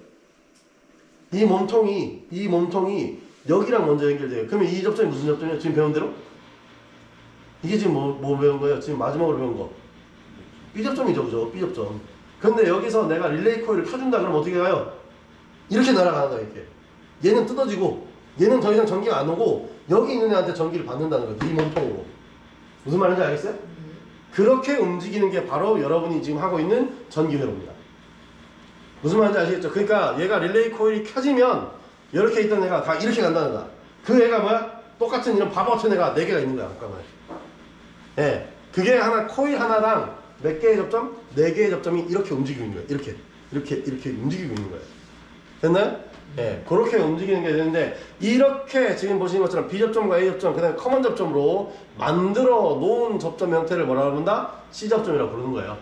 이 몸통이 여기랑 먼저 연결돼요. 그러면 이 접점이 무슨 접점이에요? 지금 배운 대로? 이게 지금 뭐 배운 거예요? 지금 마지막으로 배운 거. B접점이죠, 그죠? B접점. 근데 여기서 내가 릴레이 코일을 켜준다 그러면 어떻게 가요? 이렇게 날아가는 거야, 이렇게. 얘는 뜯어지고, 얘는 더 이상 전기가 안 오고, 여기 있는 애한테 전기를 받는다는 거야, 이 몸통으로. 무슨 말인지 알겠어요? 그렇게 움직이는 게 바로 여러분이 지금 하고 있는 전기 회로입니다. 무슨 말인지 아시겠죠? 그러니까 얘가 릴레이 코일이 켜지면, 이렇게 있던 애가 다 이렇게 간다는 거야. 그 애가 뭐야? 똑같은 이런 바보 같은 애가 4개가 있는 거야, 잠깐만. 예. 그게 코일 하나당 몇 개의 접점? 4개의 접점이 이렇게 움직이고 있는 거예요. 이렇게 움직이고 있는 거예요. 됐나요? 예. 그렇게 움직이는 게 되는데, 이렇게 지금 보시는 것처럼 B접점과 A접점, 그 다음에 커먼 접점으로 만들어 놓은 접점 형태를 뭐라고 부른다? C접점이라고 부르는 거예요.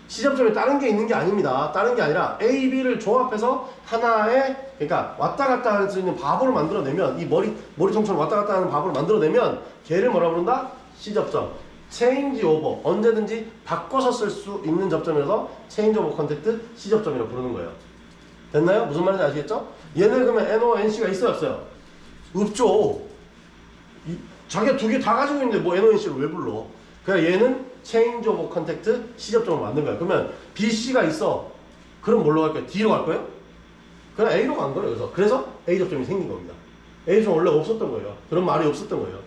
C접점에 다른 게 있는 게 아닙니다. 다른 게 아니라 A, B를 조합해서 하나의, 그러니까 왔다 갔다 할 수 있는 바보를 만들어내면, 이 머리통처럼 왔다 갔다 하는 바보를 만들어내면, 걔를 뭐라고 부른다? C접점. 체인지 오버. 언제든지 바꿔서 쓸 수 있는 접점이라서 체인지 오버 컨택트 C접점이라고 부르는 거예요. 됐나요? 무슨 말인지 아시겠죠? 얘는 그러면 NO, NC가 있어요, 없어요? 없죠. 자기가 2개 다 가지고 있는데 뭐 NO, NC를 왜 불러? 그러니까 얘는 체인지 오버 컨택트 C접점으로 만든 거예요. 그러면 BC가 있어. 그럼 뭘로 갈 거예요? D로 갈 거예요? 그냥 A로 간 거예요. 그래서 A접점이 생긴 겁니다. A접점 원래 없었던 거예요. 그런 말이 없었던 거예요.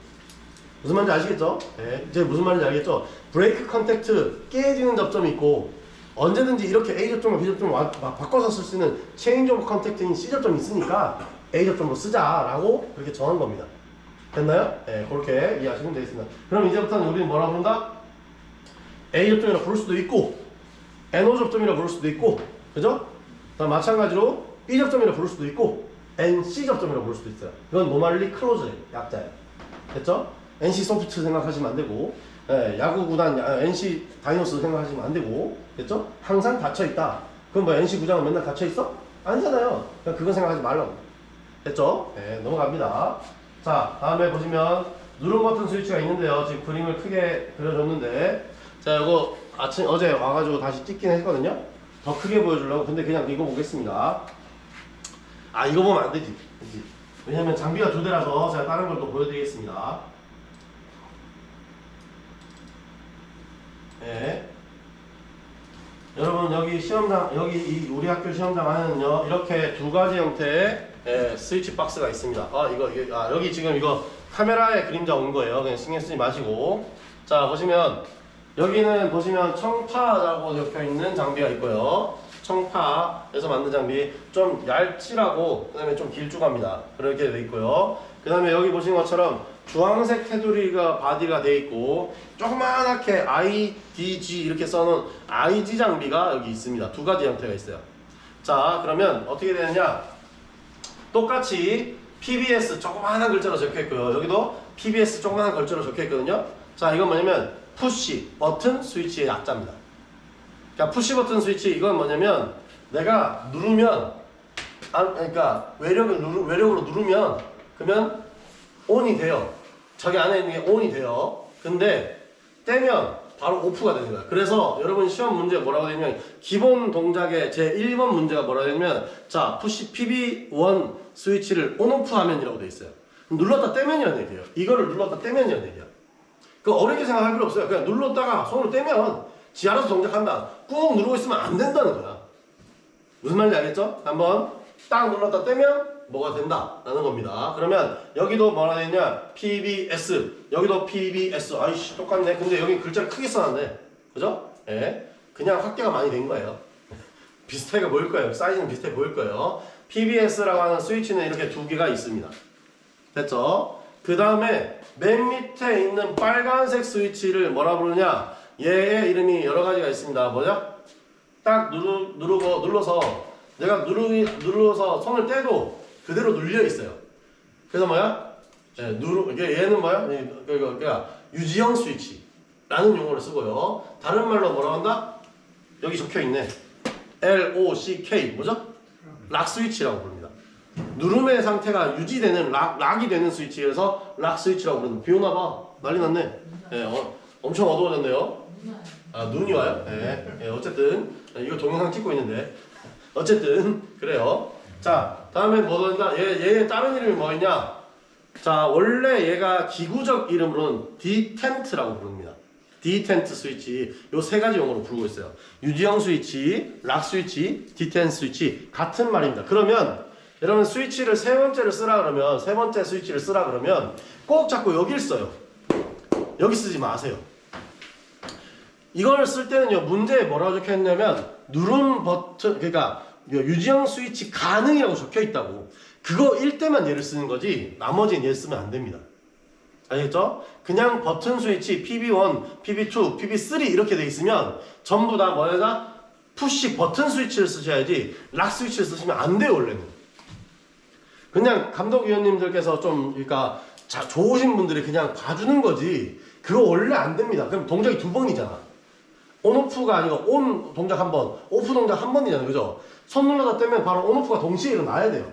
무슨 말인지 아시겠죠? 네, 이제 무슨 말인지 알겠죠? 브레이크 컨택트 깨지는 접점이 있고 언제든지 이렇게 A접점과 B접점을 바꿔서 쓸 수 있는 체인지 오브 컨택트인 C접점이 있으니까 A접점으로 쓰자라고 그렇게 정한 겁니다. 됐나요? 예, 그렇게 이해하시면 되겠습니다. 그럼 이제부터는 우리는 뭐라 부른다? A 접점이라 부를 수도 있고 NO 접점이라 부를 수도 있고 그죠? 그다음 마찬가지로 B 접점이라 부를 수도 있고 NC 접점이라 부를 수도 있어요. 이건 노멀리 클로즈 약자예요. 됐죠? NC 소프트 생각하시면 안 되고 예, 야구 구단 NC 다이노스 생각하시면 안 되고 됐죠? 항상 닫혀 있다. 그럼 뭐 NC 구장은 맨날 닫혀 있어? 아니잖아요. 그냥 그건 생각하지 말라고. 됐죠? 네, 넘어갑니다. 자, 다음에 보시면 누름 버튼 스위치가 있는데요. 지금 그림을 크게 그려줬는데 자, 이거 어제 와가지고 다시 찍긴 했거든요. 더 크게 보여주려고. 근데 그냥 이거 보겠습니다. 아, 이거 보면 안 되지. 그치? 왜냐면 장비가 두 대라서 제가 다른 걸 또 보여드리겠습니다. 네. 여러분 여기 시험장, 여기 우리 학교 시험장 안에는요 이렇게 두 가지 형태의 스위치 박스가 있습니다. 여기 지금 이거 카메라에 그림자 온 거예요. 그냥 신경 쓰지 마시고. 자, 보시면 여기는 보시면 청파라고 적혀 있는 장비가 있고요. 청파에서 만든 장비 좀 얇지라고 그 다음에 좀 길쭉합니다. 그렇게 돼 있고요. 그 다음에 여기 보시는 것처럼 주황색 테두리가 바디가 돼 있고 조그만하게 IDG 이렇게 써놓은 IG 장비가 여기 있습니다. 두 가지 형태가 있어요. 자, 그러면 어떻게 되느냐? 똑같이 PBS 조그만한 글자로 적혀 있고요. 여기도 PBS 조그만한 글자로 적혀 있거든요. 자, 이건 뭐냐면 푸시 버튼 스위치의 약자입니다. 그러니까 푸시 버튼 스위치 이건 뭐냐면 내가 누르면 그러니까 외력으로 누르면 그러면 온이 돼요. 저기 안에 있는 게 온이 돼요. 근데 떼면 바로 오프가 되는 거야. 그래서 여러분 시험 문제 뭐라고 되냐면 기본 동작의 제 1번 문제가 뭐라고 되냐면 자, 푸시 PB1 스위치를 온오프 하면이라고 돼 있어요. 눌렀다 떼면이라는 얘기예요. 이거를 눌렀다 떼면이라는 얘기야. 그 어렵게 생각할 필요 없어요. 그냥 눌렀다가 손으로 떼면 지 알아서 동작한다. 꾹 누르고 있으면 안 된다는 거야. 무슨 말인지 알겠죠? 한번 딱 눌렀다 떼면 뭐가 된다라는 겁니다. 그러면 여기도 뭐라 되냐? PBS. 여기도 PBS. 아이씨 똑같네. 근데 여기 글자를 크게 써놨네. 그죠? 예. 그냥 확대가 많이 된 거예요. 비슷하게 보일 거예요. 사이즈는 비슷해 보일 거예요. PBS라고 하는 스위치는 이렇게 두 개가 있습니다. 됐죠? 그 다음에 맨 밑에 있는 빨간색 스위치를 뭐라 부르냐? 얘의 이름이 여러 가지가 있습니다. 뭐죠? 딱 눌러서 내가 눌러서 손을 떼도 그대로 눌려 있어요. 그래서 뭐야? 얘는 뭐야? 그러니까 유지형 스위치라는 용어를 쓰고요. 다른 말로 뭐라고 한다? 여기 적혀 있네. LOCK 뭐죠? 락 스위치라고 부릅니다. 누름의 상태가 유지되는 락이 되는 스위치에서 락 스위치라고 부르는. 비 오나 봐. 난리 났네. 엄청 어두워졌네요. 아, 눈이 와요? 네. 어쨌든 이거 동영상 찍고 있는데 어쨌든 그래요. 자, 다음에 뭐든가 얘의 다른 이름이 뭐였냐? 자, 원래 얘가 기구적 이름으로는 디텐트라고 부릅니다. 디텐트 스위치 요 세 가지 용어로 부르고 있어요. 유지형 스위치, 락 스위치, 디텐트 스위치 같은 말입니다. 그러면 여러분 스위치를 세 번째 스위치를 쓰라 그러면 꼭 자꾸 여길 써요. 여기 쓰지 마세요. 이걸 쓸 때는요, 문제에 뭐라고 적혀 있냐면 누름 버튼, 그러니까 유지형 스위치 가능이라고 적혀 있다고. 그거일 때만 얘를 쓰는 거지 나머지는 얘를 쓰면 안 됩니다. 알겠죠? 그냥 버튼 스위치 PB1, PB2, PB3 이렇게 돼 있으면 전부 다 뭐냐? 푸시 버튼 스위치를 쓰셔야지 락 스위치를 쓰시면 안 돼요, 원래는. 그냥 감독위원님들께서 좀 그러니까 좋으신 분들이 그냥 봐주는 거지 그거 원래 안 됩니다. 그럼 동작이 두 번이잖아. 온오프가 아니고 온 동작 한 번, 오프 동작 한 번이잖아요. 그죠? 손 눌러다 떼면 바로 온오프가 동시에 일어나야 돼요.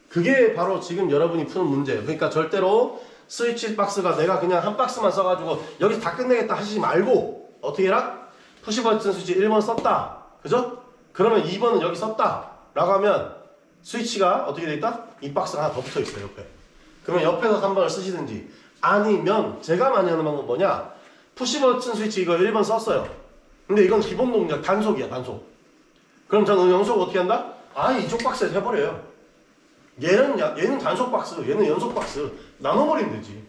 그게 바로 지금 여러분이 푸는 문제예요. 그러니까 절대로 스위치 박스가 내가 그냥 한 박스만 써가지고 여기서 다 끝내겠다 하시지 말고 어떻게 해라? 푸시 버튼 스위치 1번 썼다. 그죠? 그러면 2번은 여기 썼다. 라고 하면 스위치가 어떻게 돼 있다? 이 박스가 하나 더 붙어 있어요, 옆에. 그러면 옆에서 3번을 쓰시든지 아니면 제가 많이 하는 방법은 뭐냐? 푸시 버튼 스위치 이거 1번 썼어요. 근데 이건 기본 동작 단속이야, 단속. 그럼 저는 연속 어떻게 한다? 이쪽 박스에 해버려요. 얘는 단속 박스, 얘는 연속 박스. 나눠버리면 되지.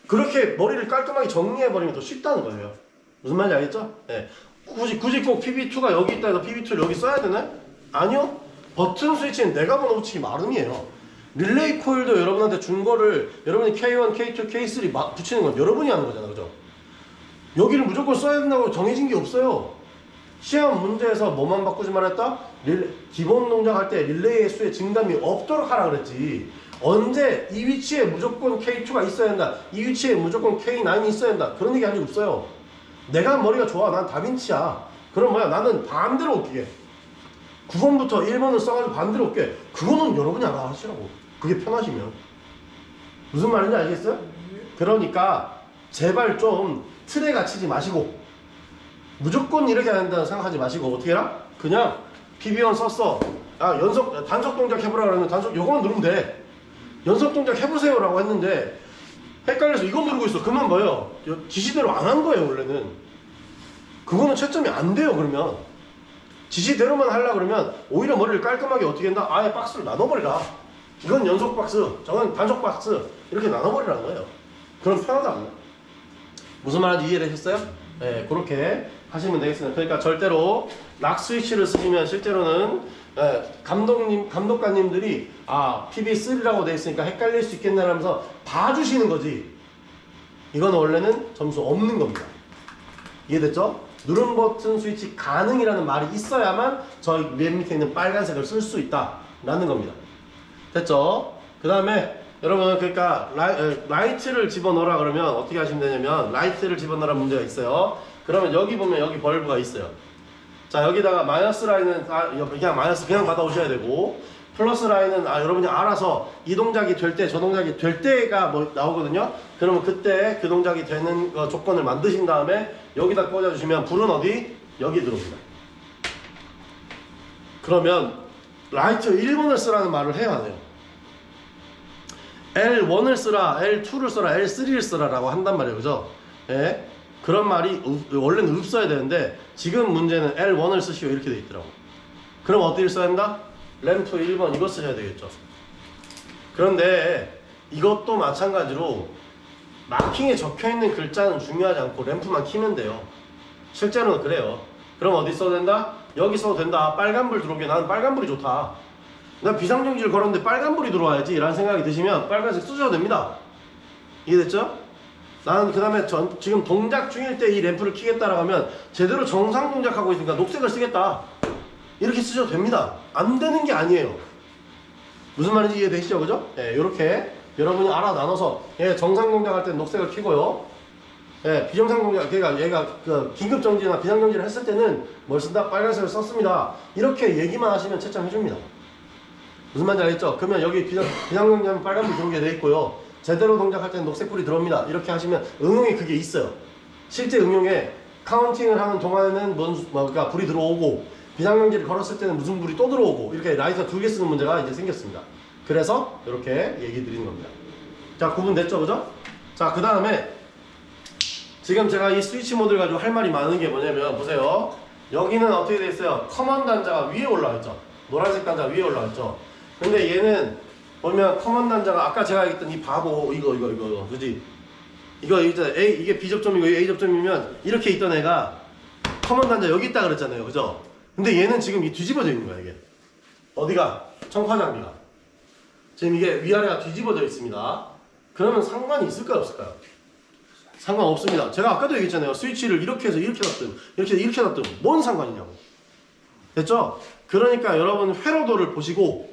그렇게 머리를 깔끔하게 정리해버리면 더 쉽다는 거예요. 무슨 말인지 알겠죠? 네. 굳이 꼭 PB2가 여기 있다 해서 PB2를 여기 써야 되나? 아니요. 버튼 스위치는 내가 번호 붙이기 마름이에요. 릴레이 코일도 여러분한테 준 거를 여러분이 K1, K2, K3 막 붙이는 건 여러분이 하는 거잖아, 그죠? 여기를 무조건 써야 된다고 정해진 게 없어요. 시험 문제에서 뭐만 바꾸지 말했다? 기본 동작할 때 릴레이의 수의 증감이 없도록 하라 그랬지. 언제 이 위치에 무조건 K2가 있어야 된다, 이 위치에 무조건 K9이 있어야 된다, 그런 얘기 한 적 없어요. 내가 머리가 좋아, 난 다빈치야. 그럼 뭐야, 나는 반대로 웃기게 9번부터 1번을 써가지고 반대로 웃게. 그거는 여러분이 알아 하시라고. 그게 편하시면. 무슨 말인지 알겠어요? 그러니까 제발 좀 틀에 갇히지 마시고 무조건 이렇게 해야 된다고 생각하지 마시고 어떻게 해라? 그냥 PB1 썼어. 아, 단속 동작 해보라 그러면 요거만 누르면 돼. 연속 동작 해보세요 라고 했는데 헷갈려서 이거 누르고 있어. 그러면 뭐예요? 지시대로 안 한 거예요 원래는. 그거는 채점이 안 돼요. 그러면 지시대로만 하려고 그러면 오히려 머리를 깔끔하게 어떻게 한다? 아예 박스를 나눠버리라. 이건 연속 박스, 저건 단속 박스, 이렇게 나눠버리라는 거예요. 그럼 편하다. 무슨 말인지 이해되셨어요? 네, 그렇게 하시면 되겠습니다. 그러니까 절대로 락 스위치를 쓰시면 실제로는 감독관님들이 PB3라고 돼 있으니까 헷갈릴 수 있겠네 하면서 봐주시는 거지. 이건 원래는 점수 없는 겁니다. 이해됐죠? 누른 버튼 스위치 가능이라는 말이 있어야만 저 맨 밑에 있는 빨간색을 쓸 수 있다 라는 겁니다. 됐죠? 그 다음에 여러분 그러니까 라이트를 집어넣으라 그러면 어떻게 하시면 되냐면 라이트를 집어넣으라 문제가 있어요. 그러면 여기 보면 여기 벌브가 있어요. 자, 여기다가 마이너스 라인은 그냥 마이너스 그냥 받아오셔야 되고, 플러스 라인은 여러분이 알아서 이 동작이 될 때 저 동작이 될 때가 뭐 나오거든요. 그러면 그때 그 동작이 되는 조건을 만드신 다음에 여기다 꽂아주시면 불은 어디? 여기 들어옵니다. 그러면 라이트 1번을 쓰라는 말을 해야 돼요. L1을 쓰라, L2를 써라, L3를 쓰라 라고 한단 말이에요. 그죠? 예? 그런 말이 원래는 없어야 되는데 지금 문제는 L1을 쓰시오 이렇게 돼 있더라고. 그럼 어디를 써야 한다? 램프 1번 이거 쓰셔야 되겠죠. 그런데 이것도 마찬가지로 마킹에 적혀있는 글자는 중요하지 않고 램프만 키면 돼요. 실제로는 그래요. 그럼 어디 써도 된다? 여기 써도 된다. 빨간불 들어오게. 나는 빨간불이 좋다. 나 비상정지를 걸었는데 빨간불이 들어와야지 라는 생각이 드시면 빨간색 쓰셔도 됩니다. 이해됐죠? 나는 그 다음에 지금 동작 중일 때 이 램프를 켜겠다라고 하면 제대로 정상 동작하고 있으니까 녹색을 쓰겠다 이렇게 쓰셔도 됩니다. 안 되는 게 아니에요. 무슨 말인지 이해되시죠? 그죠? 예, 요렇게 여러분이 알아 나눠서 정상 동작할 때 녹색을 켜고요. 예, 비정상 동작, 그러니까 얘가 긴급정지나 비상정지를 했을 때는 뭘 쓴다? 빨간색을 썼습니다. 이렇게 얘기만 하시면 채점해줍니다. 무슨 말인지 알겠죠? 그러면 여기 비상정지하면 빨간불 들어오게 돼 있고요. 제대로 동작할 때는 녹색불이 들어옵니다. 이렇게 하시면 응용이 그게 있어요. 실제 응용에 카운팅을 하는 동안에는 그러니까 불이 들어오고 비상정지를 걸었을 때는 무슨 불이 또 들어오고 이렇게 라이터 2개 쓰는 문제가 이제 생겼습니다. 그래서 이렇게 얘기 드리는 겁니다. 자, 구분됐죠? 그죠? 자, 그 다음에 지금 제가 이 스위치 모드를 가지고 할 말이 많은 게 뭐냐면 보세요. 여기는 어떻게 돼 있어요? 커먼 단자가 위에 올라와 있죠. 노란색 단자가 위에 올라와 있죠. 근데 얘는 보면 커먼 단자가 아까 제가 얘기했던 이 바보 이거 그지? 이거 있잖아요. 이게 B접점이고 이게 A접점이면 이렇게 있던 애가 커먼 단자 여기 있다 그랬잖아요. 그죠? 근데 얘는 지금 이 뒤집어져 있는 거야. 이게 어디가? 청파장비가 지금 이게 위아래가 뒤집어져 있습니다. 그러면 상관이 있을까요 없을까요? 상관없습니다. 제가 아까도 얘기했잖아요. 스위치를 이렇게 해서 이렇게 놨든 이렇게 놨든 뭔 상관이냐고. 됐죠? 그러니까 여러분 회로도를 보시고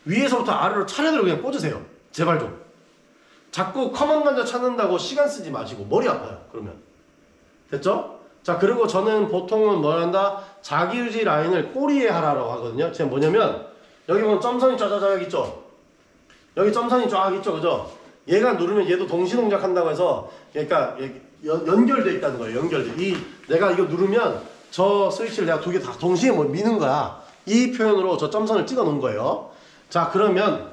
위에서부터 아래로 차례대로 그냥 꽂으세요. 제발 좀. 자꾸 커먼 단자 찾는다고 시간 쓰지 마시고 머리 아파요. 그러면. 됐죠? 자, 그리고 저는 보통은 뭘 한다? 자기유지 라인을 꼬리에 하라고 하거든요. 지금 뭐냐면 여기 보면 점선이 쫙 있죠? 여기 점선이 쫙 있죠? 그죠? 얘가 누르면 얘도 동시 동작한다고 해서 그러니까 연결돼 있다는 거예요. 연결돼. 내가 이거 누르면 저 스위치를 내가 2개 다 동시에 미는 거야. 이 표현으로 저 점선을 찍어 놓은 거예요. 자, 그러면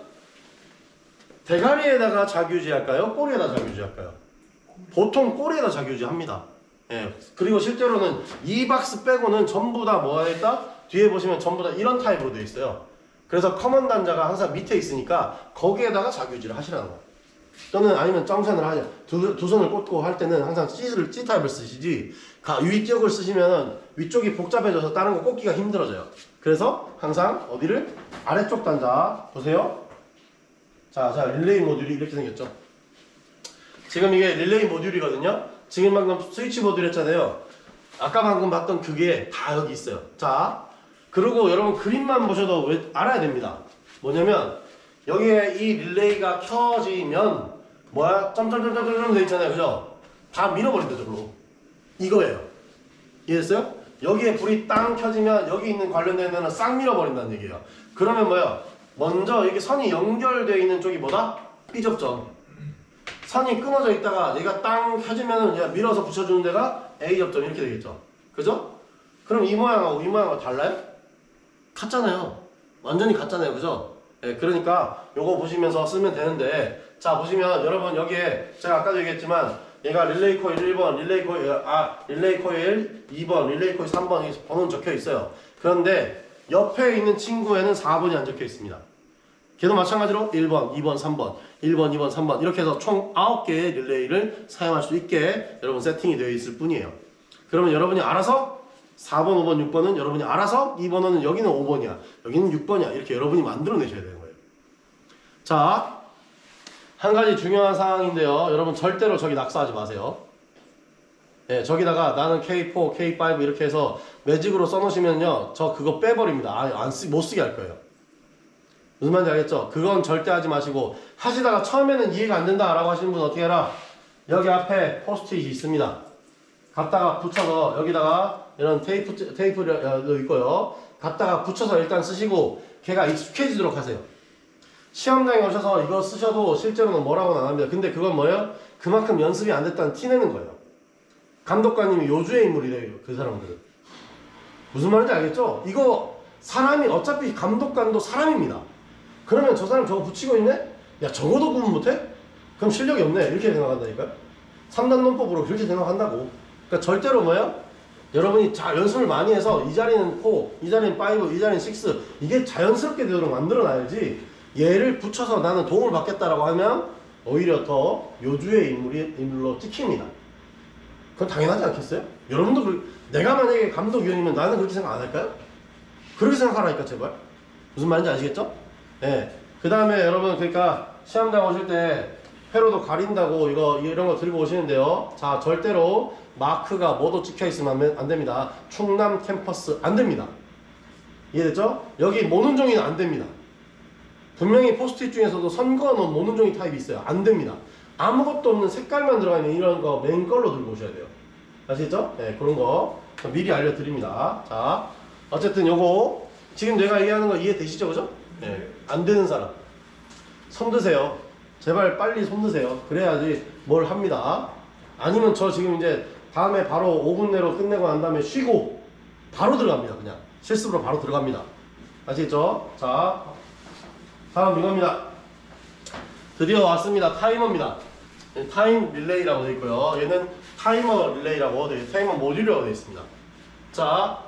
대가리에다가 자기유지 할까요? 꼬리에다 자기유지 할까요? 보통 꼬리에다 자기유지 합니다. 예. 그리고 실제로는 이 박스 빼고는 전부 다 뭐가 있다? 뒤에 보시면 전부 다 이런 타입으로 되어 있어요. 그래서 커먼 단자가 항상 밑에 있으니까 거기에다가 자기유지를 하시라는 거예요. 또는 아니면 점선을 하냐. 두 손을 꽂고 할 때는 항상 C 타입을 쓰시지 위쪽을 쓰시면 위쪽이 복잡해져서 다른 거 꽂기가 힘들어져요. 그래서 항상 어디를? 아래쪽 단자 보세요. 자, 릴레이 모듈이 이렇게 생겼죠. 지금 이게 릴레이 모듈이거든요. 지금 방금 스위치 모듈 했잖아요. 아까 방금 봤던 그게 다 여기 있어요. 자, 그리고 여러분 그림만 보셔도 알아야 됩니다. 뭐냐면 여기에 이 릴레이가 켜지면 뭐야? 점점점점점 돼 있잖아요. 그죠? 다 밀어버린다 저걸로. 이거예요. 이해됐어요? 여기에 불이 땅 켜지면 여기 있는 관련된 데는 싹 밀어버린다는 얘기예요. 그러면 뭐야? 먼저 이게 선이 연결되어 있는 쪽이 뭐다? B접점. 선이 끊어져 있다가 얘가 땅 켜지면은 얘가 밀어서 붙여주는 데가 A접점 이렇게 되겠죠. 그죠? 그럼 이 모양하고 이 모양하고 달라요? 같잖아요. 완전히 같잖아요. 그죠? 예, 그러니까 요거 보시면서 쓰면 되는데, 자 보시면 여러분 여기에 제가 아까도 얘기했지만 얘가 릴레이 코일 1번, 릴레이 코일 2번, 릴레이 코일 3번 이 번호는 적혀 있어요. 그런데 옆에 있는 친구에는 4번이 안 적혀 있습니다. 걔도 마찬가지로 1번, 2번, 3번, 1번, 2번, 3번 이렇게 해서 총 9개의 릴레이를 사용할 수 있게 여러분 세팅이 되어 있을 뿐이에요. 그러면 여러분이 알아서 4번, 5번, 6번은 여러분이 알아서 이 번호는 여기는 5번이야, 여기는 6번이야 이렇게 여러분이 만들어내셔야 되는 거예요. 자, 한 가지 중요한 사항인데요. 여러분 절대로 저기 낙서하지 마세요. 예, 저기다가 나는 K4, K5 이렇게 해서 매직으로 써놓으시면요. 저 그거 빼버립니다. 못 쓰게 할 거예요. 무슨 말인지 알겠죠? 그건 절대 하지 마시고, 하시다가 처음에는 이해가 안 된다라고 하시는 분 어떻게 해라? 여기 앞에 포스트잇이 있습니다. 갖다가 붙여서 여기다가 이런 테이프도 있고요. 갖다가 붙여서 일단 쓰시고 걔가 익숙해지도록 하세요. 시험장에 오셔서 이거 쓰셔도 실제로는 뭐라고는 안 합니다. 근데 그건 뭐예요? 그만큼 연습이 안 됐다는 티 내는 거예요. 감독관님이 요주의 인물이래요. 그 사람들은. 무슨 말인지 알겠죠? 이거 사람이 어차피 감독관도 사람입니다. 그러면 저 사람 저거 붙이고 있네? 야 저거도 구분 못해? 그럼 실력이 없네. 이렇게 생각한다니까요. 3단 논법으로 그렇게 생각한다고. 그러니까 절대로 뭐예요? 여러분이 연습을 많이 해서 이 자리는 4, 이 자리는 5, 이 자리는 6 이게 자연스럽게 되도록 만들어놔야지 얘를 붙여서 나는 도움을 받겠다라고 하면 오히려 더 요주의 인물로 찍힙니다. 그건 당연하지 않겠어요? 여러분도 내가 만약에 감독위원이면 나는 그렇게 생각 안 할까요? 그렇게 생각하라니까 제발. 무슨 말인지 아시겠죠? 네. 그 다음에 여러분 그러니까 시험장 오실 때 회로도 가린다고 이런 거 들고 오시는데요. 자 절대로 마크가 뭐도 찍혀 있으면 안 됩니다. 충남 캠퍼스 안 됩니다. 이해됐죠? 여기 모눈종이는 안 됩니다. 분명히 포스트잇 중에서도 선거는 모눈종이 타입이 있어요. 안 됩니다. 아무것도 없는 색깔만 들어가 있는 이런 거 맨 걸로 들고 오셔야 돼요. 아시겠죠? 네, 그런 거 미리 알려드립니다. 자, 어쨌든 요거 지금 내가 얘기하는 거 이해되시죠? 그죠? 네, 안 되는 사람 손 드세요. 제발 빨리 손 드세요. 그래야지 뭘 합니다. 아니면 저 지금 이제 다음에 바로 5분 내로 끝내고 난 다음에 쉬고 바로 들어갑니다. 그냥 실습으로 바로 들어갑니다. 아시겠죠? 자, 다음 이겁니다. 드디어 왔습니다. 타이머입니다. 타임 릴레이라고 되어 있고요. 얘는 타이머 릴레이라고 타이머 모듈이라고 되어 있습니다. 자,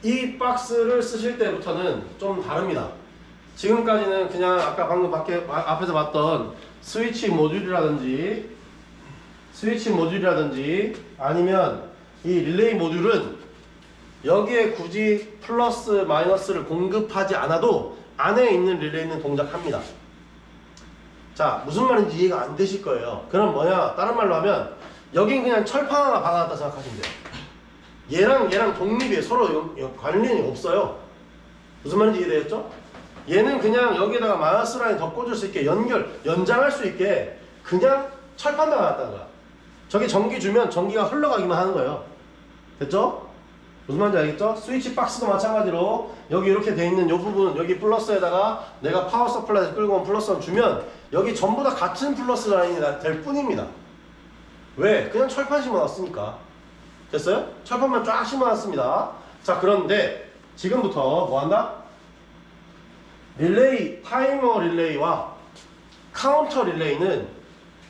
이 박스를 쓰실 때부터는 좀 다릅니다. 지금까지는 그냥 아까 방금 앞에서 봤던 스위치 모듈이라든지 아니면 이 릴레이 모듈은 여기에 굳이 플러스 마이너스를 공급하지 않아도 안에 있는 릴레이는 동작합니다. 자, 무슨 말인지 이해가 안 되실 거예요. 그럼 뭐냐, 다른 말로 하면 여긴 그냥 철판 하나 박아놨다 생각하시면 돼요. 얘랑 독립이에요. 서로 관련이 없어요. 무슨 말인지 이해되겠죠? 얘는 그냥 여기다가 마이너스 라인 더 꽂을 수 있게 연장할 수 있게 그냥 철판 박아놨다는 거야. 저기 전기 주면 전기가 흘러가기만 하는 거예요. 됐죠? 무슨 말인지 알겠죠? 스위치 박스도 마찬가지로 여기 이렇게 돼 있는 이 부분, 여기 플러스에다가 내가 파워 서플라이에서 끌고 온 플러스를 주면 여기 전부 다 같은 플러스 라인이 될 뿐입니다. 왜? 그냥 철판 심어놨으니까. 됐어요? 철판만 쫙 심어놨습니다. 자, 그런데 지금부터 뭐 한다? 릴레이, 타이머 릴레이와 카운터 릴레이는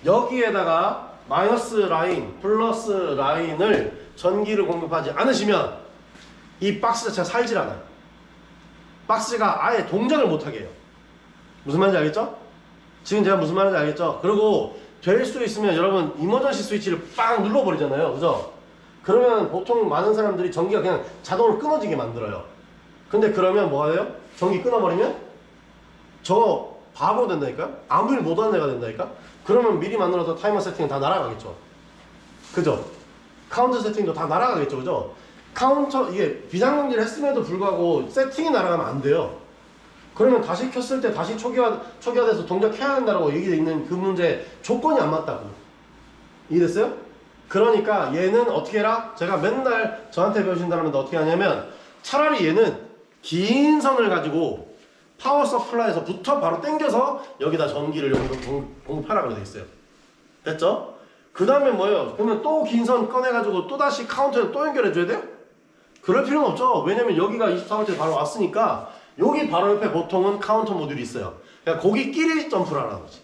여기에다가 마이너스 라인, 플러스 라인을 전기를 공급하지 않으시면 이 박스 자체가 살질 않아요. 박스가 아예 동작을 못하게 해요. 무슨 말인지 알겠죠? 지금 제가 무슨 말인지 알겠죠? 그리고 될 수 있으면 여러분 이머전시 스위치를 빵 눌러버리잖아요. 그죠? 그러면 보통 많은 사람들이 전기가 그냥 자동으로 끊어지게 만들어요. 근데 그러면 뭐가 돼요? 전기 끊어버리면 저 바보 된다니까요? 아무 일 못하는 애가 된다니까? 그러면 미리 만들어서 타이머 세팅은 다 날아가겠죠. 그죠? 카운터 세팅도 다 날아가겠죠. 그죠? 카운터, 이게 비상금지를 했음에도 불구하고 세팅이 날아가면 안 돼요. 그러면 다시 켰을 때 다시 초기화돼서 동작해야 한다고 얘기되어 있는 그 문제 조건이 안 맞다고. 이해됐어요? 그러니까 얘는 어떻게 해라? 제가 맨날 저한테 배우신다면 어떻게 하냐면 차라리 얘는 긴 선을 가지고 파워 서플라이에서부터 바로 당겨서 여기다 전기를 여기서 공급하라고 되어 있어요. 됐죠? 그 다음에 뭐예요? 그러면 또 긴 선 꺼내가지고 또다시 카운터에 또 연결해줘야 돼요? 그럴 필요는 없죠. 왜냐면 여기가 24V 바로 왔으니까 여기 바로 옆에 보통은 카운터 모듈이 있어요. 그러니까 거기끼리 점프를 하라는 거지.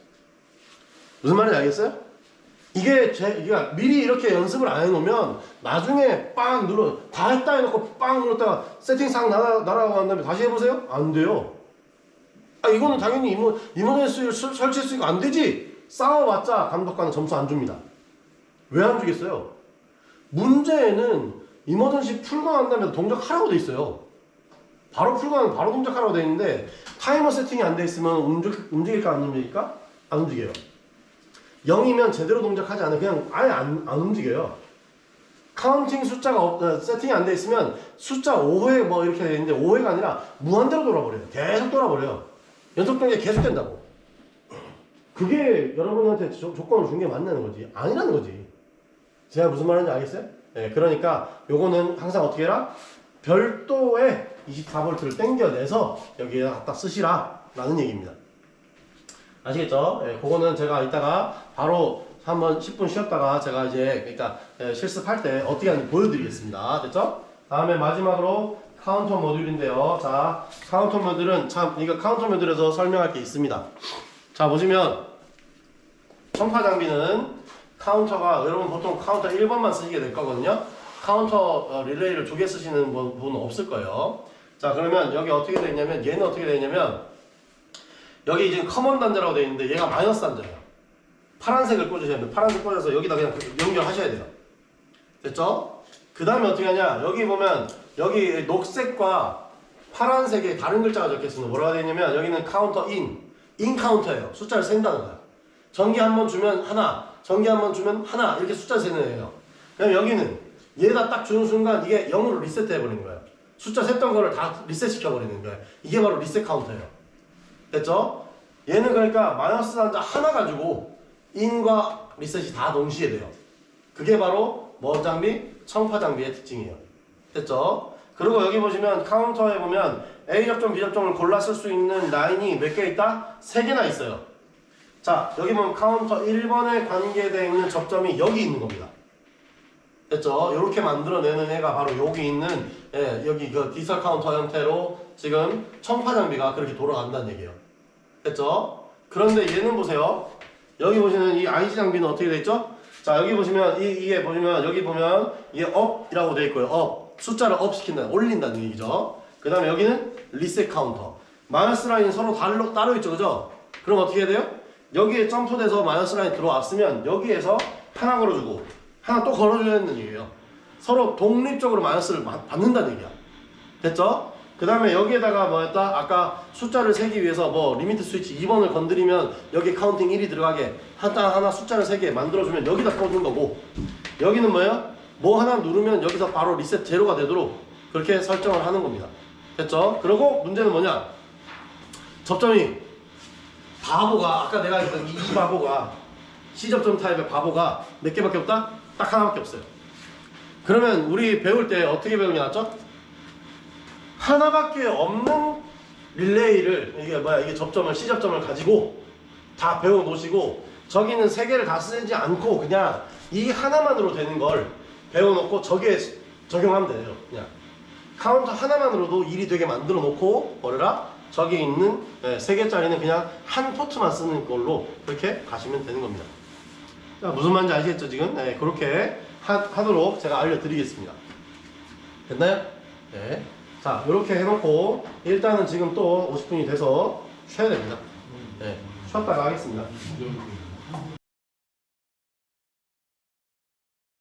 무슨 말인지 알겠어요? 이게 미리 이렇게 연습을 안 해놓으면 나중에 빵 눌러 다 했다 해놓고 빵 눌렀다가 세팅 싹 날아가고 난 다음에 다시 해보세요? 안 돼요. 아 이거는 당연히 이모전시 설치했으니까 안 되지. 싸워봤자 감독관은 점수 안 줍니다. 왜 안 주겠어요? 문제에는 이머전시 풀고 난 다음에 동작하라고 돼 있어요. 바로 풀고 나면 바로 동작하라고 돼 있는데 타이머 세팅이 안 돼 있으면 움직일까 안 움직일까? 안 움직여요. 0이면 제대로 동작하지 않아요. 그냥 아예 안 움직여요. 카운팅 숫자가 세팅이 안 돼 있으면 숫자 5회 뭐 이렇게 돼 있는데 5회가 아니라 무한대로 돌아버려요. 계속 돌아버려요. 연속 동작이 계속 된다고. 그게 여러분한테 조건을 준 게 맞는 거지. 아니라는 거지. 제가 무슨 말인지 알겠어요? 네, 그러니까 요거는 항상 어떻게 해라? 별도의 24V를 당겨내서 여기에 갖다 쓰시라 라는 얘기입니다. 아시겠죠? 예, 그거는 제가 이따가 바로 한번 10분 쉬었다가 제가 이제 그러니까 실습할 때 어떻게 하는지 보여드리겠습니다. 됐죠? 다음에 마지막으로 카운터 모듈인데요. 자, 카운터 모듈은 참 이거 카운터 모듈에서 설명할 게 있습니다. 자, 보시면 청파 장비는 카운터가 여러분 보통 카운터 1번만 쓰시게 될 거거든요. 카운터 릴레이를 두 개 쓰시는 분은 없을 거예요. 자, 그러면 여기 어떻게 되어 있냐면 얘는 어떻게 되어 있냐면 여기 지금 커먼 단자라고 되어 있는데 얘가 마이너스 단자예요. 파란색을 꽂으셔야 돼요. 파란색 꽂아서 여기다 그냥 연결하셔야 돼요. 됐죠? 그 다음에 어떻게 하냐? 여기 보면 여기 녹색과 파란색에 다른 글자가 적혀있습니다. 뭐라고 되어 있냐면 여기는 카운터 인 카운터예요. 숫자를 센다는 거야. 전기 한 번 주면 하나, 전기 한 번 주면 하나 이렇게 숫자 세는 애예요. 그럼 여기는 얘가 딱 주는 순간 이게 0으로 리셋해버리는 거예요. 숫자 셌던 거를 다 리셋 시켜버리는 거예요. 이게 바로 리셋 카운터예요. 됐죠? 얘는 그러니까 마이너스 단자 하나 가지고 인과 리셋이 다 동시에 돼요. 그게 바로 뭐 장비? 청파 장비의 특징이에요. 됐죠? 그리고 여기 보시면 카운터에 보면 A 접점, B 접점을 골라 쓸 수 있는 라인이 몇 개 있다? 3개나 있어요. 자, 여기 보면 카운터 1번에 관계되어 있는 접점이 여기 있는 겁니다. 됐죠? 이렇게 만들어내는 애가 바로 여기 있는 여기 그 디지털 카운터 형태로 지금 청파 장비가 그렇게 돌아간다는 얘기예요. 됐죠? 그런데 얘는 보세요. 여기 보시는 이 IC 장비는 어떻게 되어 있죠? 자, 여기 보시면 이게 보시면 여기 보면 이게 up이라고 되어 있고요. up 숫자를 up 시킨다, 올린다는 얘기죠. 그 다음에 여기는 리셋 카운터. 마이너스 라인 서로 따로 있죠, 그죠? 그럼 어떻게 해야 돼요? 여기에 점프돼서 마이너스 라인 들어왔으면 여기에서 하나 걸어주고 하나 또 걸어줘야 되는 얘기예요. 서로 독립적으로 마이너스를 받는다는 얘기야. 됐죠? 그 다음에 여기에다가 뭐였다? 아까 숫자를 세기 위해서 뭐 리미트 스위치 2번을 건드리면 여기 카운팅 1이 들어가게 하나 숫자를 세게 만들어주면 여기다 꽂는 거고, 여기는 뭐예요? 뭐 하나 누르면 여기서 바로 리셋 제로가 되도록 그렇게 설정을 하는 겁니다. 됐죠? 그리고 문제는 뭐냐? 접점이 바보가 아까 내가 했던 이 바보가 C접점 타입의 바보가 몇 개밖에 없다? 딱 하나밖에 없어요. 그러면 우리 배울 때 어떻게 배우는 게 낫죠? 하나밖에 없는 릴레이를 이게 접점을 C접점을 가지고 다 배워 놓으시고 저기는 3개를 다 쓰지 않고 그냥 이 하나만으로 되는 걸 배워놓고 저기에 적용하면 돼요. 그냥 카운터 하나만으로도 일이 되게 만들어 놓고 뭐래라? 저기 있는 3개짜리는 그냥 한 포트만 쓰는 걸로 그렇게 가시면 되는 겁니다. 자, 무슨 말인지 아시겠죠 지금? 네, 그렇게 하도록 제가 알려드리겠습니다. 됐나요? 네. 자, 이렇게 해놓고 일단은 지금 또 50분이 돼서 쉬어야 됩니다. 네, 쉬었다가 하겠습니다.